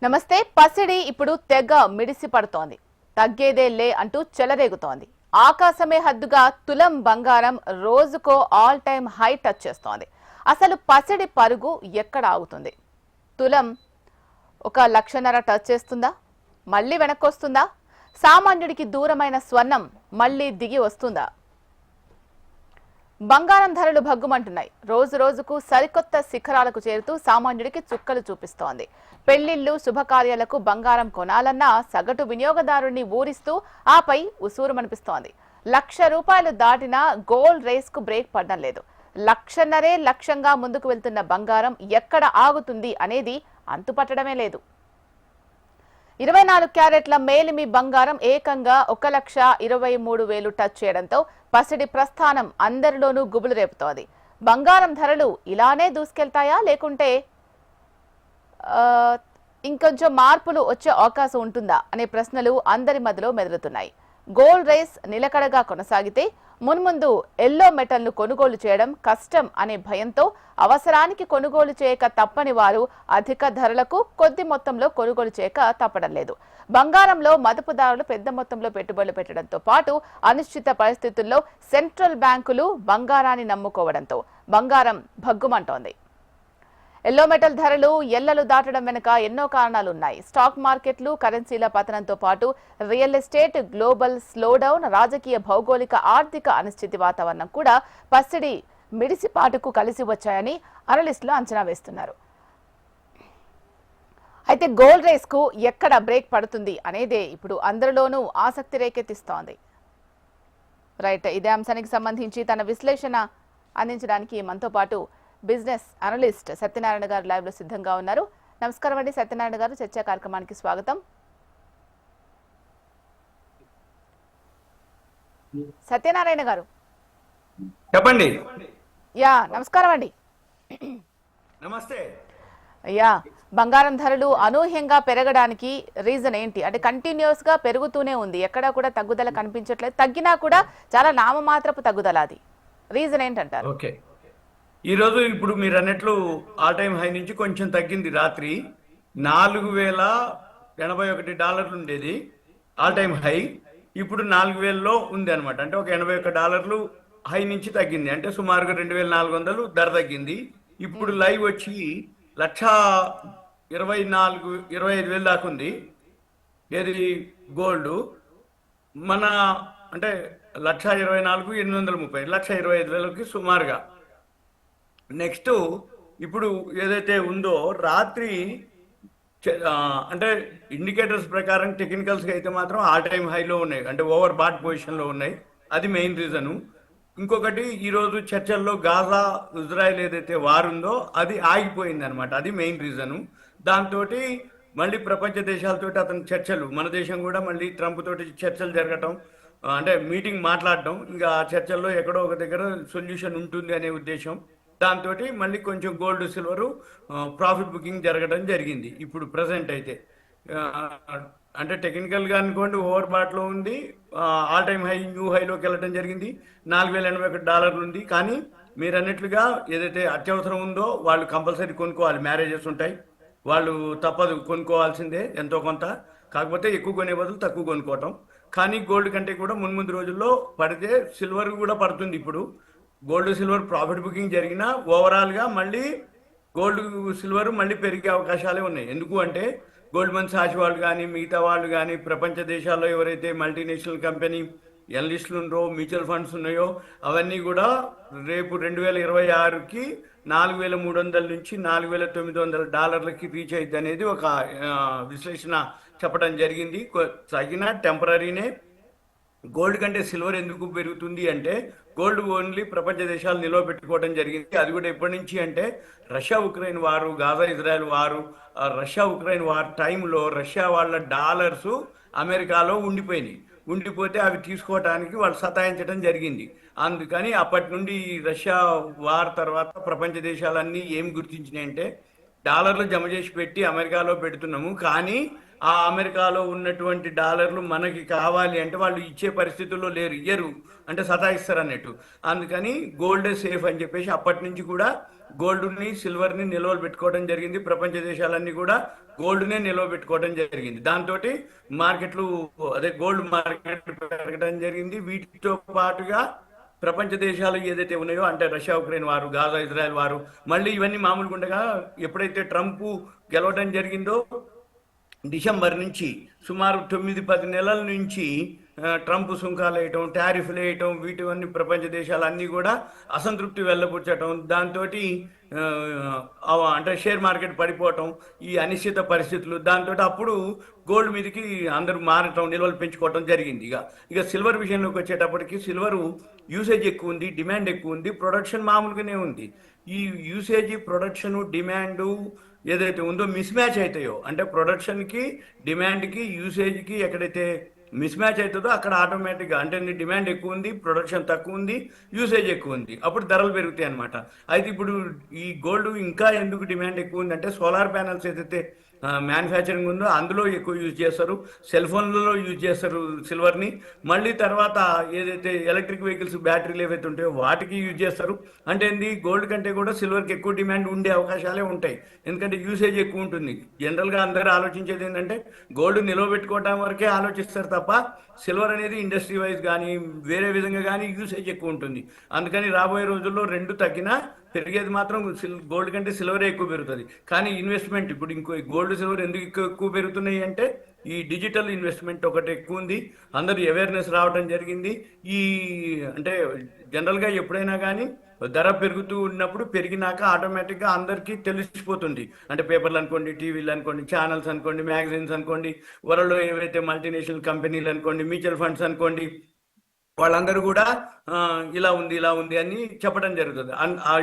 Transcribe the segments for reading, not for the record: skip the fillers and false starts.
నమస్తే. పసిడి ఇప్పుడు తెగ మిడిసి పడుతోంది. తగ్గేదే లే అంటూ చెలరేగుతోంది. ఆకాశమే హద్దుగా తులం బంగారం రోజుకో ఆల్ టైమ్ హై టచ్ చేస్తోంది. అసలు పసిడి పరుగు ఎక్కడ ఆగుతుంది? తులం 1,00,000 టచ్ చేస్తుందా? మళ్ళీ వెనక్కొస్తుందా? సామాన్యుడికి దూరమైన స్వర్ణం మళ్ళీ దిగి వస్తుందా? బంగారం ధరలు భగ్గుమంటున్నాయి. రోజు రోజుకు సరికొత్త శిఖరాలకు చేరుతూ సామాన్యుడికి చుక్కలు చూపిస్తోంది. పెళ్లిళ్లు, శుభకార్యాలకు బంగారం కొనాలన్నా సగటు వినియోగదారుణ్ణి ఊరిస్తూ ఆపై ఉసూరుమనిపిస్తోంది. ₹1,00,000 దాటినా గోల్డ్ రేస్ కు బ్రేక్ పడడం లేదు. 1,50,000 లక్ష్యంగా ముందుకు వెళ్తున్న బంగారం ఎక్కడ ఆగుతుంది అనేది అంతుపట్టడమే లేదు. 24 క్యారెట్ల మేలిమి బంగారం ఏకంగా 1,23,000 టచ్ చేయడంతో పసిడి ప్రస్థానం అందరిలోనూ గుబులు రేపుతోంది. బంగారం ధరలు ఇలానే దూసుకెళ్తాయా, లేకుంటే ఇంకొంచెం మార్పులు వచ్చే అవకాశం ఉంటుందా అనే ప్రశ్నలు అందరి మధ్యలో మెదులుతున్నాయి. గోల్డ్ రేస్ నిలకడగా కొనసాగితే మున్ముందు ఎల్లో మెటల్ను కొనుగోలు చేయడం కష్టం అనే భయంతో అవసరానికి కొనుగోలు చేయక తప్పని వారు అధిక ధరలకు కొద్ది మొత్తంలో కొనుగోలు చేయక తప్పడం లేదు. బంగారంలో మదుపుదారులు పెద్ద మొత్తంలో పెట్టుబడులు పెట్టడంతో పాటు అనిశ్చిత పరిస్థితుల్లో సెంట్రల్ బ్యాంకులు బంగారాన్ని నమ్ముకోవడంతో బంగారం భగ్గుమంటోంది. ఎల్లో మెటల్ ధరలు ఎల్లలు దాటడం వెనుక ఎన్నో కారణాలున్నాయి. స్టాక్ మార్కెట్లు, కరెన్సీల పతనంతో పాటు రియల్ ఎస్టేట్, గ్లోబల్ స్లోడౌన్, రాజకీయ, భౌగోళిక, ఆర్థిక అనిశ్చితి వాతావరణం కూడా పసిడి మిడిసిపాటుకు కలిసి వచ్చాయని అనలిస్టులు అంచనా వేస్తున్నారు. అయితే గోల్డ్ రేస్ కు ఎక్కడ బ్రేక్ పడుతుంది అనేదే ఇప్పుడు అందరిలోనూ ఆసక్తి రేకెత్తిస్తోంది. రైట్, ఇదే అంశానికి సంబంధించి తన విశ్లేషణ అందించడానికి మనతో పాటు బిజినెస్ అనలిస్ట్ సత్యనారాయణ గారు లైవ్ లో సిద్ధంగా ఉన్నారు. నమస్కారం అండి సత్యనారాయణ గారు, చర్చా కార్యక్రమానికి స్వాగతం. సత్యనారాయణ గారు చెప్పండి. యా నమస్కారం అండి. నమస్తే. యా, బంగారం ధరలు అనూహ్యంగా పెరగడానికి రీజన్ ఏంటి? అంటే కంటిన్యూస్ గా పెరుగుతూనే ఉంది, ఎక్కడా కూడా తగ్గుదల కనిపించట్లేదు. తగ్గినా కూడా చాలా నామమాత్రపు తగ్గుదల. అది రీజన్ ఏంటంటారు? ఓకే, ఈరోజు ఇప్పుడు మీరు అన్నట్లు ఆల్ టైమ్ హై నుంచి కొంచెం తగ్గింది. రాత్రి $4,081 ఉండేది ఆల్ టైమ్ హై, ఇప్పుడు 4,000లో ఉంది అనమాట. అంటే ఒక $81 హై నుంచి తగ్గింది. అంటే సుమారుగా 2,400 ధర తగ్గింది. ఇప్పుడు లైవ్ వచ్చి 1,24,25,000 దాకా ఉంది. ఏది గోల్డ్ మన అంటే 1,24,830, 1,25,000కి సుమారుగా. నెక్స్ట్ ఇప్పుడు ఏదైతే ఉందో రాత్రి అంటే ఇండికేటర్స్ ప్రకారం టెక్నికల్స్గా అయితే మాత్రం ఆల్ టైమ్ హైలో ఉన్నాయి, అంటే ఓవర్ బాట్ పొజిషన్లో ఉన్నాయి. అది మెయిన్ రీజను. ఇంకొకటి ఈరోజు చర్చల్లో గాజా ఇజ్రాయెల్ ఏదైతే వార్ ఉందో అది ఆగిపోయింది అనమాట. అది మెయిన్ రీజను. దాంతో మళ్ళీ ప్రపంచ దేశాలతో అతని చర్చలు, మన దేశం కూడా మళ్ళీ ట్రంప్ తోటి చర్చలు జరగటం, అంటే మీటింగ్ మాట్లాడటం, ఇంకా ఆ చర్చల్లో ఎక్కడో ఒక దగ్గర సొల్యూషన్ ఉంటుంది అనే ఉద్దేశం. దాంతో మళ్ళీ కొంచెం గోల్డ్, సిల్వరు ప్రాఫిట్ బుకింగ్ జరగడం జరిగింది. ఇప్పుడు ప్రజెంట్ అయితే అంటే టెక్నికల్గా అనుకోండి ఓవర్ బాట్లో ఉంది. ఆల్ టైమ్ హై, న్యూ హైలోకి వెళ్ళడం జరిగింది. $4,081 ఉంది. కానీ మీరు అన్నట్లుగా ఏదైతే అత్యవసరం ఉందో వాళ్ళు కంపల్సరీ కొనుక్కోవాలి. మ్యారేజెస్ ఉంటాయి, వాళ్ళు తప్పదు, కొనుక్కోవాల్సిందే ఎంతో కొంత. కాకపోతే ఎక్కువ కొనే బదులు తక్కువ కొనుక్కోవటం. కానీ గోల్డ్ కంటే కూడా మున్ముందు రోజుల్లో పడితే సిల్వర్ కూడా పడుతుంది. ఇప్పుడు గోల్డ్, సిల్వర్ ప్రాఫిట్ బుకింగ్ జరిగినా ఓవరాల్గా మళ్ళీ గోల్డ్, సిల్వర్ మళ్ళీ పెరిగే అవకాశాలే ఉన్నాయి. ఎందుకు అంటే గోల్డ్మన్ సాచ్ వాళ్ళు కానీ మిగతా వాళ్ళు కానీ ప్రపంచ దేశాల్లో ఎవరైతే మల్టీనేషనల్ కంపెనీ ఎనలిస్టులు ఉన్నారో, మ్యూచువల్ ఫండ్స్ ఉన్నాయో అవన్నీ కూడా రేపు 2026కి 4,300 నుంచి $4,900కి రీచ్ అయింది అనేది ఒక విశ్లేషణ చెప్పడం జరిగింది. తగిన టెంపరీనే. గోల్డ్ కంటే సిల్వర్ ఎందుకు పెరుగుతుంది అంటే గోల్డ్ ఓన్లీ ప్రపంచ దేశాలు నిల్వ పెట్టుకోవడం జరిగింది. అది కూడా ఎప్పటి నుంచి అంటే రష్యా ఉక్రెయిన్ వారు, గాజా ఇజ్రాయెల్ వారు, రష్యా ఉక్రెయిన్ వార్ టైంలో రష్యా వాళ్ళ డాలర్స్ అమెరికాలో ఉండిపోతే అవి తీసుకోవడానికి వాళ్ళు సతాయించడం జరిగింది. అందుకని అప్పటి నుండి రష్యా వార్ తర్వాత ప్రపంచ దేశాలన్నీ ఏం గుర్తించినాయంటే డాలర్లు జమ చేసి పెట్టి అమెరికాలో పెడుతున్నాము, కానీ ఆ అమెరికాలో ఉన్నటువంటి డాలర్లు మనకి కావాలి అంటే వాళ్ళు ఇచ్చే పరిస్థితుల్లో లేరు, ఇయ్యరు, అంటే సతాయిస్తారు అన్నట్టు. అందుకని గోల్డే సేఫ్ అని చెప్పేసి అప్పటి నుంచి కూడా గోల్డ్ని సిల్వర్ని నిల్వలు పెట్టుకోవడం జరిగింది. ప్రపంచ దేశాలన్నీ కూడా గోల్డ్నే నిల్వ పెట్టుకోవడం జరిగింది. దాంతో మార్కెట్లు అదే గోల్డ్ మార్కెట్ పెరగడం జరిగింది. వీటితో పాటుగా ప్రపంచ దేశాలు ఏదైతే ఉన్నాయో అంటే రష్యా ఉక్రెయిన్ వారు, గాజా ఇజ్రాయెల్ వారు, మళ్ళీ ఇవన్నీ మామూలుగా ఉండగా ఎప్పుడైతే ట్రంప్ గెలవడం జరిగిందో డిసెంబర్ నుంచి సుమారు 9-10 నెలల నుంచి ట్రంప్ సుంకాలు వేయటం, టారిఫ్లు వేయటం, వీటివన్నీ ప్రపంచ దేశాలన్నీ కూడా అసంతృప్తి వెళ్ళబుచ్చటం, దాంతో అంటే షేర్ మార్కెట్ పడిపోవటం, ఈ అనిశ్చిత పరిస్థితులు, దాంతో అప్పుడు గోల్డ్ మీదకి అందరూ మారటం, నిల్వలు పెంచుకోవటం జరిగింది. ఇక సిల్వర్ విషయంలోకి వచ్చేటప్పటికి సిల్వరు యూసేజ్ ఎక్కువ ఉంది, డిమాండ్ ఎక్కువ ఉంది, ప్రొడక్షన్ మామూలుగానే ఉంది. ఈ యూసేజ్, ప్రొడక్షన్, డిమాండు ఏదైతే ఉందో మిస్ మ్యాచ్ అవుతాయో, అంటే ప్రొడక్షన్కి, డిమాండ్కి, యూసేజ్కి ఎక్కడైతే మిస్ మ్యాచ్ అవుతుందో అక్కడ ఆటోమేటిక్గా అంటే నీ డిమాండ్ ఎక్కువ ఉంది, ప్రొడక్షన్ తక్కువ ఉంది, యూసేజ్ ఎక్కువ ఉంది, అప్పుడు ధరలు పెరుగుతాయి అనమాట. అయితే ఇప్పుడు ఈ గోల్డ్ ఇంకా ఎందుకు డిమాండ్ ఎక్కువ ఉంది అంటే సోలార్ ప్యానల్స్ ఏదైతే మ్యానుఫ్యాక్చరింగ్ ఉందో అందులో ఎక్కువ యూజ్ చేస్తారు, సెల్ ఫోన్లలో యూజ్ చేస్తారు సిల్వర్ని. మళ్ళీ తర్వాత ఏదైతే ఎలక్ట్రిక్ వెహికల్స్ బ్యాటరీలు ఏవైతే ఉంటాయో వాటికి యూజ్ చేస్తారు. అంటే ఏంది, గోల్డ్ కంటే కూడా సిల్వర్కి ఎక్కువ డిమాండ్ ఉండే అవకాశాలే ఉంటాయి, ఎందుకంటే యూసేజ్ ఎక్కువ ఉంటుంది. జనరల్గా అందరూ ఆలోచించేది ఏంటంటే గోల్డ్ నిలవబెట్టుకోవడం వరకే ఆలోచిస్తారు తప్ప సిల్వర్ అనేది ఇండస్ట్రీ వైజ్ కానీ వేరే విధంగా కానీ యూసేజ్ ఎక్కువ ఉంటుంది. అందుకని రాబోయే రోజుల్లో రెండు తగ్గినా పెరిగేది మాత్రం గోల్డ్ కంటే సిల్వరే ఎక్కువ పెరుగుతుంది. కానీ ఇన్వెస్ట్మెంట్ ఇప్పుడు ఇంకో గోల్డ్ సిల్వర్ ఎందుకు ఎక్కువ పెరుగుతున్నాయి అంటే ఈ డిజిటల్ ఇన్వెస్ట్మెంట్ ఒకటి ఎక్కువ ఉంది, అందరూ అవేర్నెస్ రావడం జరిగింది. ఈ అంటే జనరల్గా ఎప్పుడైనా కానీ ధర పెరుగుతూ ఉన్నప్పుడు పెరిగినాక ఆటోమేటిక్గా అందరికీ తెలిసిపోతుంది. అంటే పేపర్లు అనుకోండి, టీవీలు అనుకోండి, ఛానల్స్ అనుకోండి, మ్యాగజైన్స్ అనుకోండి, వరల్డ్లో ఏవైతే మల్టీనేషనల్ కంపెనీలు అనుకోండి, మ్యూచువల్ ఫండ్స్ అనుకోండి, వాళ్ళందరూ కూడా ఇలా ఉంది ఇలా ఉంది అని చెప్పడం జరుగుతుంది.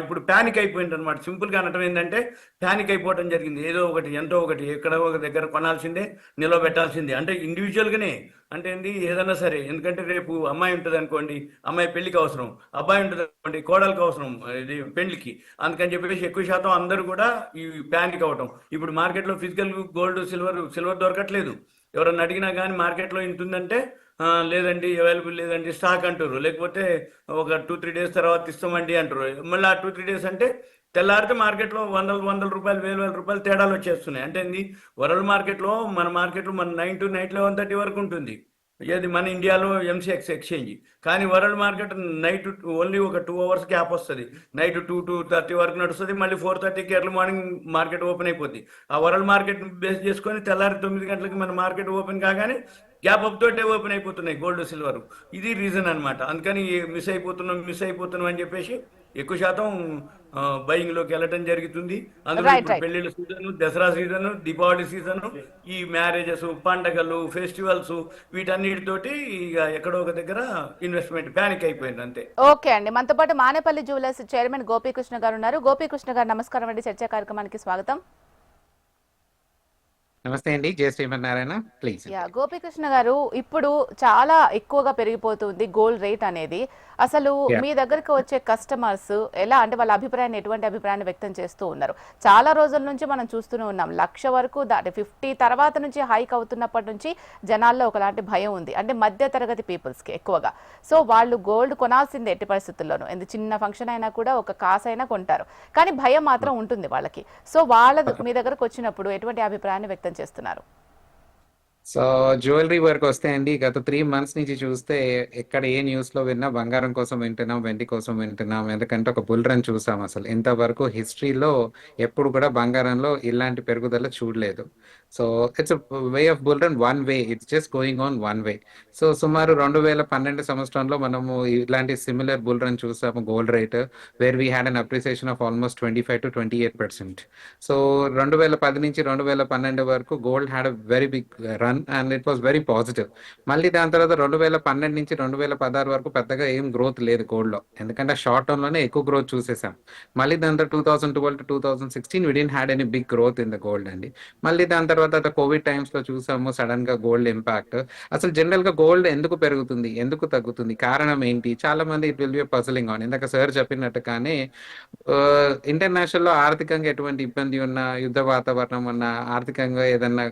ఇప్పుడు ప్యానిక్ అయిపోయింది అనమాట. సింపుల్గా అనటం ఏంటంటే ప్యానిక్ అయిపోవడం జరిగింది. ఏదో ఒకటి ఎంతో ఒకటి ఎక్కడో ఒక దగ్గర కొనాల్సిందే, నిలవబెట్టాల్సిందే. అంటే ఇండివిజువల్గానే అంటే ఏంది ఏదైనా సరే, ఎందుకంటే రేపు అమ్మాయి ఉంటుంది అనుకోండి, అమ్మాయి పెళ్లికి అవసరం, అబ్బాయి ఉంటుంది అనుకోండి కోడలికి అవసరం ఇది పెళ్లికి, అందుకని చెప్పేసి ఎక్కువ శాతం అందరూ కూడా ఈ ప్యానిక్ అవటం. ఇప్పుడు మార్కెట్లో ఫిజికల్ గోల్డ్ సిల్వర్ దొరకట్లేదు. ఎవరన్నా అడిగినా కానీ మార్కెట్లో ఇంత ఉందంటే లేదండి అవైలబుల్ లేదండి స్టాక్ అంటారు, లేకపోతే ఒక 2-3 డేస్ తర్వాత ఇస్తామండి అంటారు. మళ్ళీ ఆ 2-3 డేస్ అంటే తెల్లారితే మార్కెట్లో వందల రూపాయలు, వేల రూపాయలు తేడాలు వచ్చేస్తున్నాయి. అంటే ఏంది, వరల్డ్ మార్కెట్లో మన 9 to night 11:30 వరకు ఉంటుంది, ఏది మన ఇండియాలో ఎంసీఎక్స్ ఎక్స్చేంజ్. కానీ వరల్డ్ మార్కెట్ నైట్ ఓన్లీ ఒక 2 hours గ్యాప్ వస్తుంది. నైట్ 2-2:30 వరకు నడుస్తుంది, మళ్ళీ 4:30కి ఎర్లీ మార్నింగ్ మార్కెట్ ఓపెన్ అయిపోద్ది. ఆ వరల్డ్ మార్కెట్ బేస్ చేసుకొని తెల్లారి 9 గంటలకి మన మార్కెట్ ఓపెన్ కాగానే గ్యాప్ అప్ తోటే ఓపెన్ అయిపోతున్నాయి గోల్డ్ సిల్వర్. ఇది రీజన్ అనమాట. అందుకని మిస్ అయిపోతున్నాం అని చెప్పేసి ఎక్కువ శాతం బయింగ్లోకి వెళ్ళటం జరుగుతుంది. అందులో ఇప్పుడు పెళ్లిళ్ళ season, Dasara season, Deepavali season, ఈ మ్యారేజెస్, పండగలు, ఫెస్టివల్స్, వీటన్నిటితోటి ఇక ఎక్కడో ఒక దగ్గర ఇన్వెస్ట్మెంట్ ప్యానిక్ అయిపోయింది అంతే. ఓకే అండి, మనతో పాటు మానేపల్లి జ్యువెలర్స్ చైర్మన్ గోపీకృష్ణ గారు ఉన్నారు. గోపీకృష్ణ గారు నమస్కారం అండి, చర్చా కార్యక్రమానికి స్వాగతం. నమస్తే అండి, జయ శ్రీమన్నారాయణ. ప్లీజ్. గోపీకృష్ణ గారు, ఇప్పుడు చాలా ఎక్కువగా పెరిగిపోతుంది గోల్డ్ రేట్ అనేది. అసలు మీ దగ్గరకు వచ్చే కస్టమర్స్ ఎలా అంటే వాళ్ళ అభిప్రాయాన్ని, ఎటువంటి అభిప్రాయాన్ని వ్యక్తం చేస్తూ ఉన్నారు? చాలా రోజుల నుంచి మనం చూస్తూనే ఉన్నాం, 1,00,000 వరకు దాటి 50 తర్వాత నుంచి హైక్ అవుతున్నప్పటి నుంచి జనాల్లో ఒకలాంటి భయం ఉంది, అంటే మధ్య తరగతి పీపుల్స్కి ఎక్కువగా. సో వాళ్ళు గోల్డ్ కొనాల్సిందే ఎట్టి పరిస్థితుల్లోనూ, ఎందుకు చిన్న ఫంక్షన్ అయినా కూడా ఒక కాసైనా కొంటారు, కానీ భయం మాత్రం ఉంటుంది వాళ్ళకి. సో వాళ్ళ మీ దగ్గరకు వచ్చినప్పుడు ఎటువంటి అభిప్రాయాన్ని వ్యక్తం చేస్తున్నారు? సో జ్యువెలరీ వరకు వస్తే అండి, గత 3 months నుంచి చూస్తే ఎక్కడ ఏ న్యూస్ లో విన్నా బంగారం కోసం వింటున్నాం, వెండి కోసం వింటున్నాం. ఎందుకంటే ఒక బుల్ రన్ చూసాం. అసలు ఇంతవరకు హిస్టరీలో ఎప్పుడు కూడా బంగారంలో ఇలాంటి పెరుగుదల చూడలేదు. So it's way of bull run, one way, it's just going on one way. So సుమారు 2012 సంవత్సరంలో మనము ఇలాంటి సిమిలర్ బుల్ రన్ చూసాము gold rate, where we had an appreciation of almost 25 to 28%. So 2010 నుంచి 2012 వరకు gold had a very big run and it was very positive. మళ్ళీ దాని తర్వాత 2012 నుంచి 2016 వరకు పెద్దగా ఏం గ్రోత్ లేదు గోల్డ్ లో, ఎందుకంటే షార్ట్ టర్మ్ లోనే ఎక్కువ గ్రోత్ చూసేసాం. మళ్ళీ దాని తర్వాత 2012 to 2016 we didn't had any big growth in the gold అండి. మళ్ళీ దాని తర్వాత కోవిడ్ టైమ్స్ లో చూసాము సడన్ గా గోల్డ్ ఇంపాక్ట్. అసలు జనరల్ గా గోల్డ్ ఎందుకు పెరుగుతుంది, ఎందుకు తగ్గుతుంది, కారణం ఏంటి? చాలా మంది it will be puzzling on. ఇందాక సార్ చెప్పినట్టుగానే ఇంటర్నేషనల్ లో ఆర్థికంగా ఎటువంటి ఇబ్బంది ఉన్నా, యుద్ధ వాతావరణం ఉన్నా, ఆర్థికంగా ఏదన్నా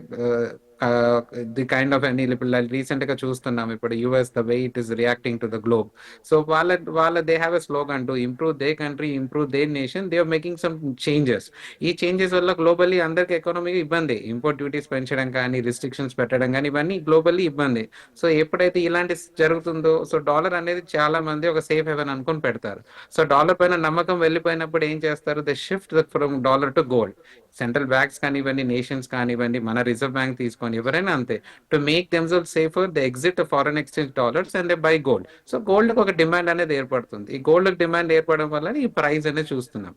ది కైండ్ ఆఫ్ అండ్ ఇప్పుడు రీసెంట్ గా చూస్తున్నాం ఇప్పుడు US the way it is reacting to the globe. So వాళ్ళ they have a slogan to improve the country, improve the nation. They are making some changes. ఈ changes వల్ల globally అందరికి ఎకానమీకి ఇబ్బంది, ఇంపోర్ట్ డ్యూటీస్ పెంచడం కానీ, రిస్ట్రిక్షన్స్ పెట్టడం కానీ, ఇవన్నీ గ్లోబల్లీ ఇబ్బంది. సో ఎప్పుడైతే ఇలాంటి జరుగుతుందో, సో డాలర్ అనేది చాలా మంది ఒక సేఫ్ హెవెన్ అనుకొని పెడతారు. సో డాలర్ పైన నమ్మకం వెళ్ళిపోయినప్పుడు ఏం చేస్తారు, they shift from dollar to gold. Central banks కానివ్వండి, నేషన్స్ కానివ్వండి, మన రిజర్వ్ బ్యాంక్ తీసుకొని ఎవరైనా అంతే, to make themselves safer they exit foreign exchange dollars and they buy gold. So gold ఒక డిమాండ్ అనేది ఏర్పడుతుంది. ఈ గోల్డ్ డిమాండ్ ఏర్పడడం వల్ల ఈ ప్రైస్ అనేది చూస్తున్నాం.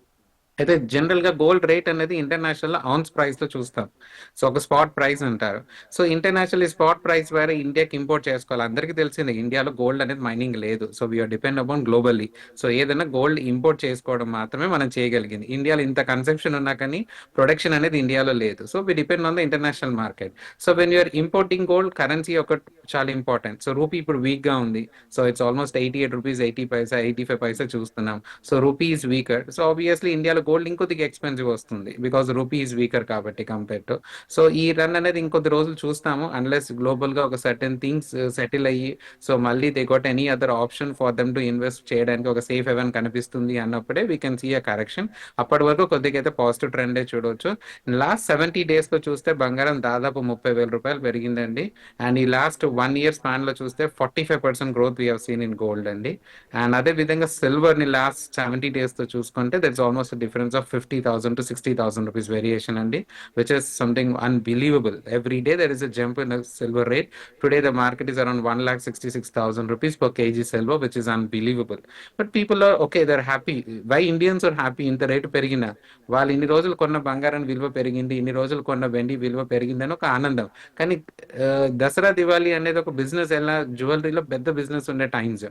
అయితే జనరల్ గా గోల్డ్ రేట్ అనేది ఇంటర్నేషనల్ ఆన్స్ ప్రైస్ లో చూస్తాం. సో ఒక స్పాట్ ప్రైస్ అంటారు. సో ఇంటర్నేషనల్ స్పాట్ ప్రైస్ వేరే ఇండియాకి ఇంపోర్ట్ చేసుకోవాలి. అందరికీ తెలిసిందే ఇండియాలో గోల్డ్ అనేది మైనింగ్ లేదు. So we are depend upon globally. So ఏదైనా గోల్డ్ ఇంపోర్ట్ చేసుకోవడం మాత్రమే మనం చేయగలిగింది. ఇండియాలో ఇంత కన్సెప్షన్ ఉన్నా కానీ ప్రొడక్షన్ అనేది ఇండియాలో లేదు. So we depend on the international market. So when you are importing gold, currency ఒక చాలా ఇంపార్టెంట్. సో రూపీ ఇప్పుడు వీక్ గా ఉంది. So it's almost 88 rupees, 80 paisa, 85 paisa చూస్తున్నాం. So rupee is weaker. So obviously ఇండియాలో గోల్డ్ ఇంకొద్దిగా ఎక్స్పెన్సివ్ వస్తుంది బికాస్ రూపీ ఈజ్ వీకర్ కాబట్టి కంపేర్ టు. సో ఈ రన్ అనేది ఇంకొద్ది రోజులు చూస్తాము అన్లెస్ గ్లోబల్ గా ఒక సర్టెన్ థింగ్స్ సెటిల్ అయ్యి, సో మళ్ళీ they got any other option for them to invest చేయడానికి ఒక సేఫ్ హెవెన్ కనిపిస్తుంది అన్నప్పుడే we can see a correction. అప్పటి వరకు కొద్దిగా అయితే పాజిటివ్ ట్రెండే చూడవచ్చు. లాస్ట్ 70 డేస్ లో చూస్తే బంగారం దాదాపు 30,000 రూపాయలు పెరిగిందండి. అండ్ ఈ లాస్ట్ 1 ఇయర్ స్పాన్ లో చూస్తే 45% growth we have scene in gold అండి. అండ్ అదే విధంగా సిల్వర్ ని లాస్ట్ 70 డేస్ తో చూసుకుంటే that's almost difference of 50,000 to 60,000 rupees variation అండి, which is something unbelievable. Every day there is a jump in the silver rate. Today the market is around 1,66,000 rupees per kg silver, which is unbelievable. But people are okay, they're happy. Why Indians are happy? ఇంత rate పెరిగినా వాళ్ళు ఇన్ని రోజులు కొన్న బంగారం విలువ పెరిగింది, ఇన్ని రోజులు కొన్న వెండి విలువ పెరిగిందని ఒక ఆనందం. కానీ దసరా దివాళీ అనేది ఒక బిజినెస్, ఎలా జ్యువెలరీలో పెద్ద బిజినెస్ ఉండే టైమ్స్,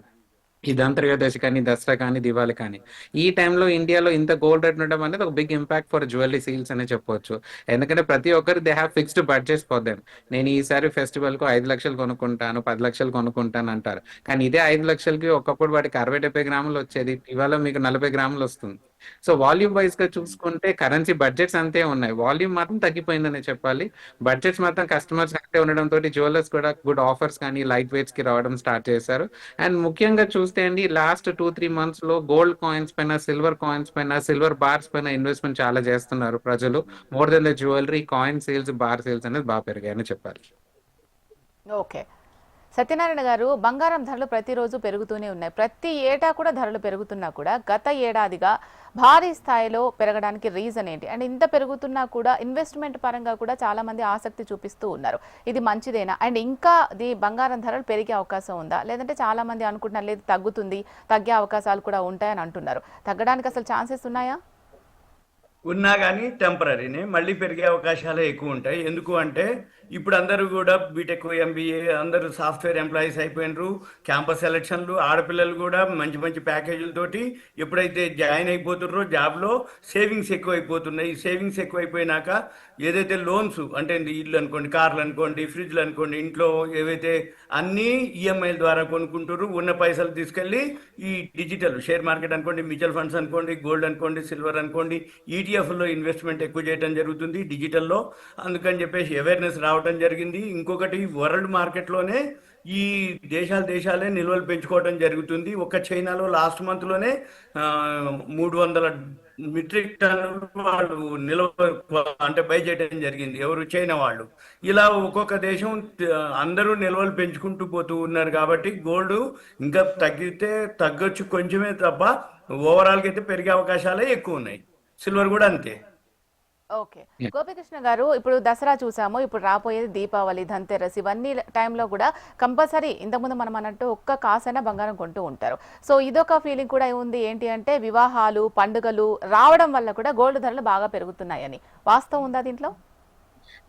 ఈ ధనత్రయోదశి కానీ, దసరా కానీ, దివాళి కానీ, ఈ టైంలో ఇండియాలో ఇంత గోల్డ్ రేట్ ఉండడం అనేది ఒక big impact for jewellery sales అనే చెప్పొచ్చు. ఎందుకంటే ప్రతి ఒక్కరు they have fixed budgets for them. నేను ఈసారి ఫెస్టివల్ కు 5 లక్షలు కొనుక్కుంటాను, 10 లక్షలు కొనుక్కుంటాను అంటారు. కానీ ఇదే 5 లక్షలకి ఒకప్పుడు వాటికి 60-70 గ్రాములు వచ్చేది, ఇవాళ మీకు 40 గ్రాములు వస్తుంది. సో వాల్యూమ్ వైజ్ గా చూసుకుంటే కరెన్సీ బడ్జెట్స్ అంతే ఉన్నాయి, వాల్యూమ్ మాత్రం తగ్గిపోయిందని చెప్పాలి. బడ్జెట్స్ మాత్రం కస్టమర్స్ అంతే ఉండడంతో జ్యువెలర్స్ కూడా గుడ్ ఆఫర్స్ కానీ లైట్ వెయిట్స్ కి రావడం స్టార్ట్ చేశారు. అండ్ ముఖ్యంగా చూస్తే అండి లాస్ట్ 2-3 మంత్స్ లో గోల్డ్ కాయిన్స్ పైన, సిల్వర్ కాయిన్స్ పైన, సిల్వర్ బార్స్ పైన ఇన్వెస్ట్మెంట్ చాలా చేస్తున్నారు ప్రజలు. More than the jewellery, coin sales, bar sales అనేది బాగా పెరిగాయని చెప్పాలి. ఓకే సత్యనారాయణ గారు, బంగారం ధరలు ప్రతిరోజు పెరుగుతూనే ఉన్నాయి. ప్రతి ఏటా కూడా ధరలు పెరుగుతున్నా కూడా గత ఏడాదిగా భారీ స్థాయిలో పెరగడానికి రీజన్ ఏంటి? అండ్ ఇంత పెరుగుతున్నా కూడా ఇన్వెస్ట్మెంట్ పరంగా కూడా చాలా మంది ఆసక్తి చూపిస్తూ ఉన్నారు. ఇది మంచిదేనా? అండ్ ఇంకా బంగారం ధరలు పెరిగే అవకాశం ఉందా? లేదంటే చాలా మంది అనుకుంటున్నారు లేదు తగ్గుతుంది, తగ్గే అవకాశాలు కూడా ఉంటాయని అంటున్నారు. తగ్గడానికి అసలు ఛాన్సెస్ ఉన్నాయా? ఉన్నా కానీ టెంపరీనే, మళ్ళీ పెరిగే అవకాశాలే ఎక్కువ ఉంటాయి. ఎందుకు అంటే ఇప్పుడు అందరూ కూడా బీటెక్, ఎంబీఏ అందరూ సాఫ్ట్వేర్ ఎంప్లాయీస్ అయిపోయినారు. క్యాంపస్ సెలక్షన్లు, ఆడపిల్లలు కూడా మంచి మంచి ప్యాకేజీలతోటి ఎప్పుడైతే జాయిన్ అయిపోతున్నారో జాబ్లో సేవింగ్స్ ఎక్కువైపోతున్నాయి. ఈ సేవింగ్స్ ఎక్కువైపోయినాక ఏదైతే లోన్స్ అంటే ఇల్లు అనుకోండి, కార్లు అనుకోండి, ఫ్రిడ్జ్లు అనుకోండి, ఇంట్లో ఏవైతే అన్నీ ఈఎంఐల ద్వారా కొనుక్కుంటారు. ఉన్న పైసలు తీసుకెళ్ళి ఈ డిజిటల్ షేర్ మార్కెట్ అనుకోండి, మ్యూచువల్ ఫండ్స్ అనుకోండి, గోల్డ్ అనుకోండి, సిల్వర్ అనుకోండి, ఈటీఎఫ్లో ఇన్వెస్ట్మెంట్ ఎక్కువ చేయడం జరుగుతుంది డిజిటల్లో. అందుకని చెప్పేసి అవేర్నెస్ రావడం జరిగింది. ఇంకొకటి వరల్డ్ మార్కెట్లోనే ఈ దేశాలే నిల్వలు పెంచుకోవడం జరుగుతుంది. ఒక చైనాలో లాస్ట్ మంత్లోనే 300 మెట్రిక్ టన్నులు వాళ్ళు నిల్వ అంటే బై చేయడం జరిగింది. ఎవరు? చైనా వాళ్ళు. ఇలా ఒక్కొక్క దేశం అందరూ నిల్వలు పెంచుకుంటూ పోతూ ఉన్నారు. కాబట్టి గోల్డ్ ఇంకా తగ్గొచ్చు కొంచెమే తప్ప ఓవరాల్గా అయితే పెరిగే అవకాశాలే ఎక్కువ ఉన్నాయి. సిల్వర్ కూడా అంతే. ఓకే గోపికృష్ణ గారు, ఇప్పుడు దసరా చూసాము, ఇప్పుడు రాబోయేది దీపావళి, ధన్తెరస్, ఇవన్నీ టైంలో కూడా కంపల్సరీ ఇంతకుముందు మనం అన్నట్టు ఒక్క కాసైనా బంగారం కొంటూ ఉంటారు. సో ఇదొక ఫీలింగ్ కూడా ఉంది, ఏంటి అంటే వివాహాలు, పండుగలు రావడం వల్ల కూడా గోల్డ్ ధరలు బాగా పెరుగుతున్నాయని. వాస్తవం ఉందా దీంట్లో?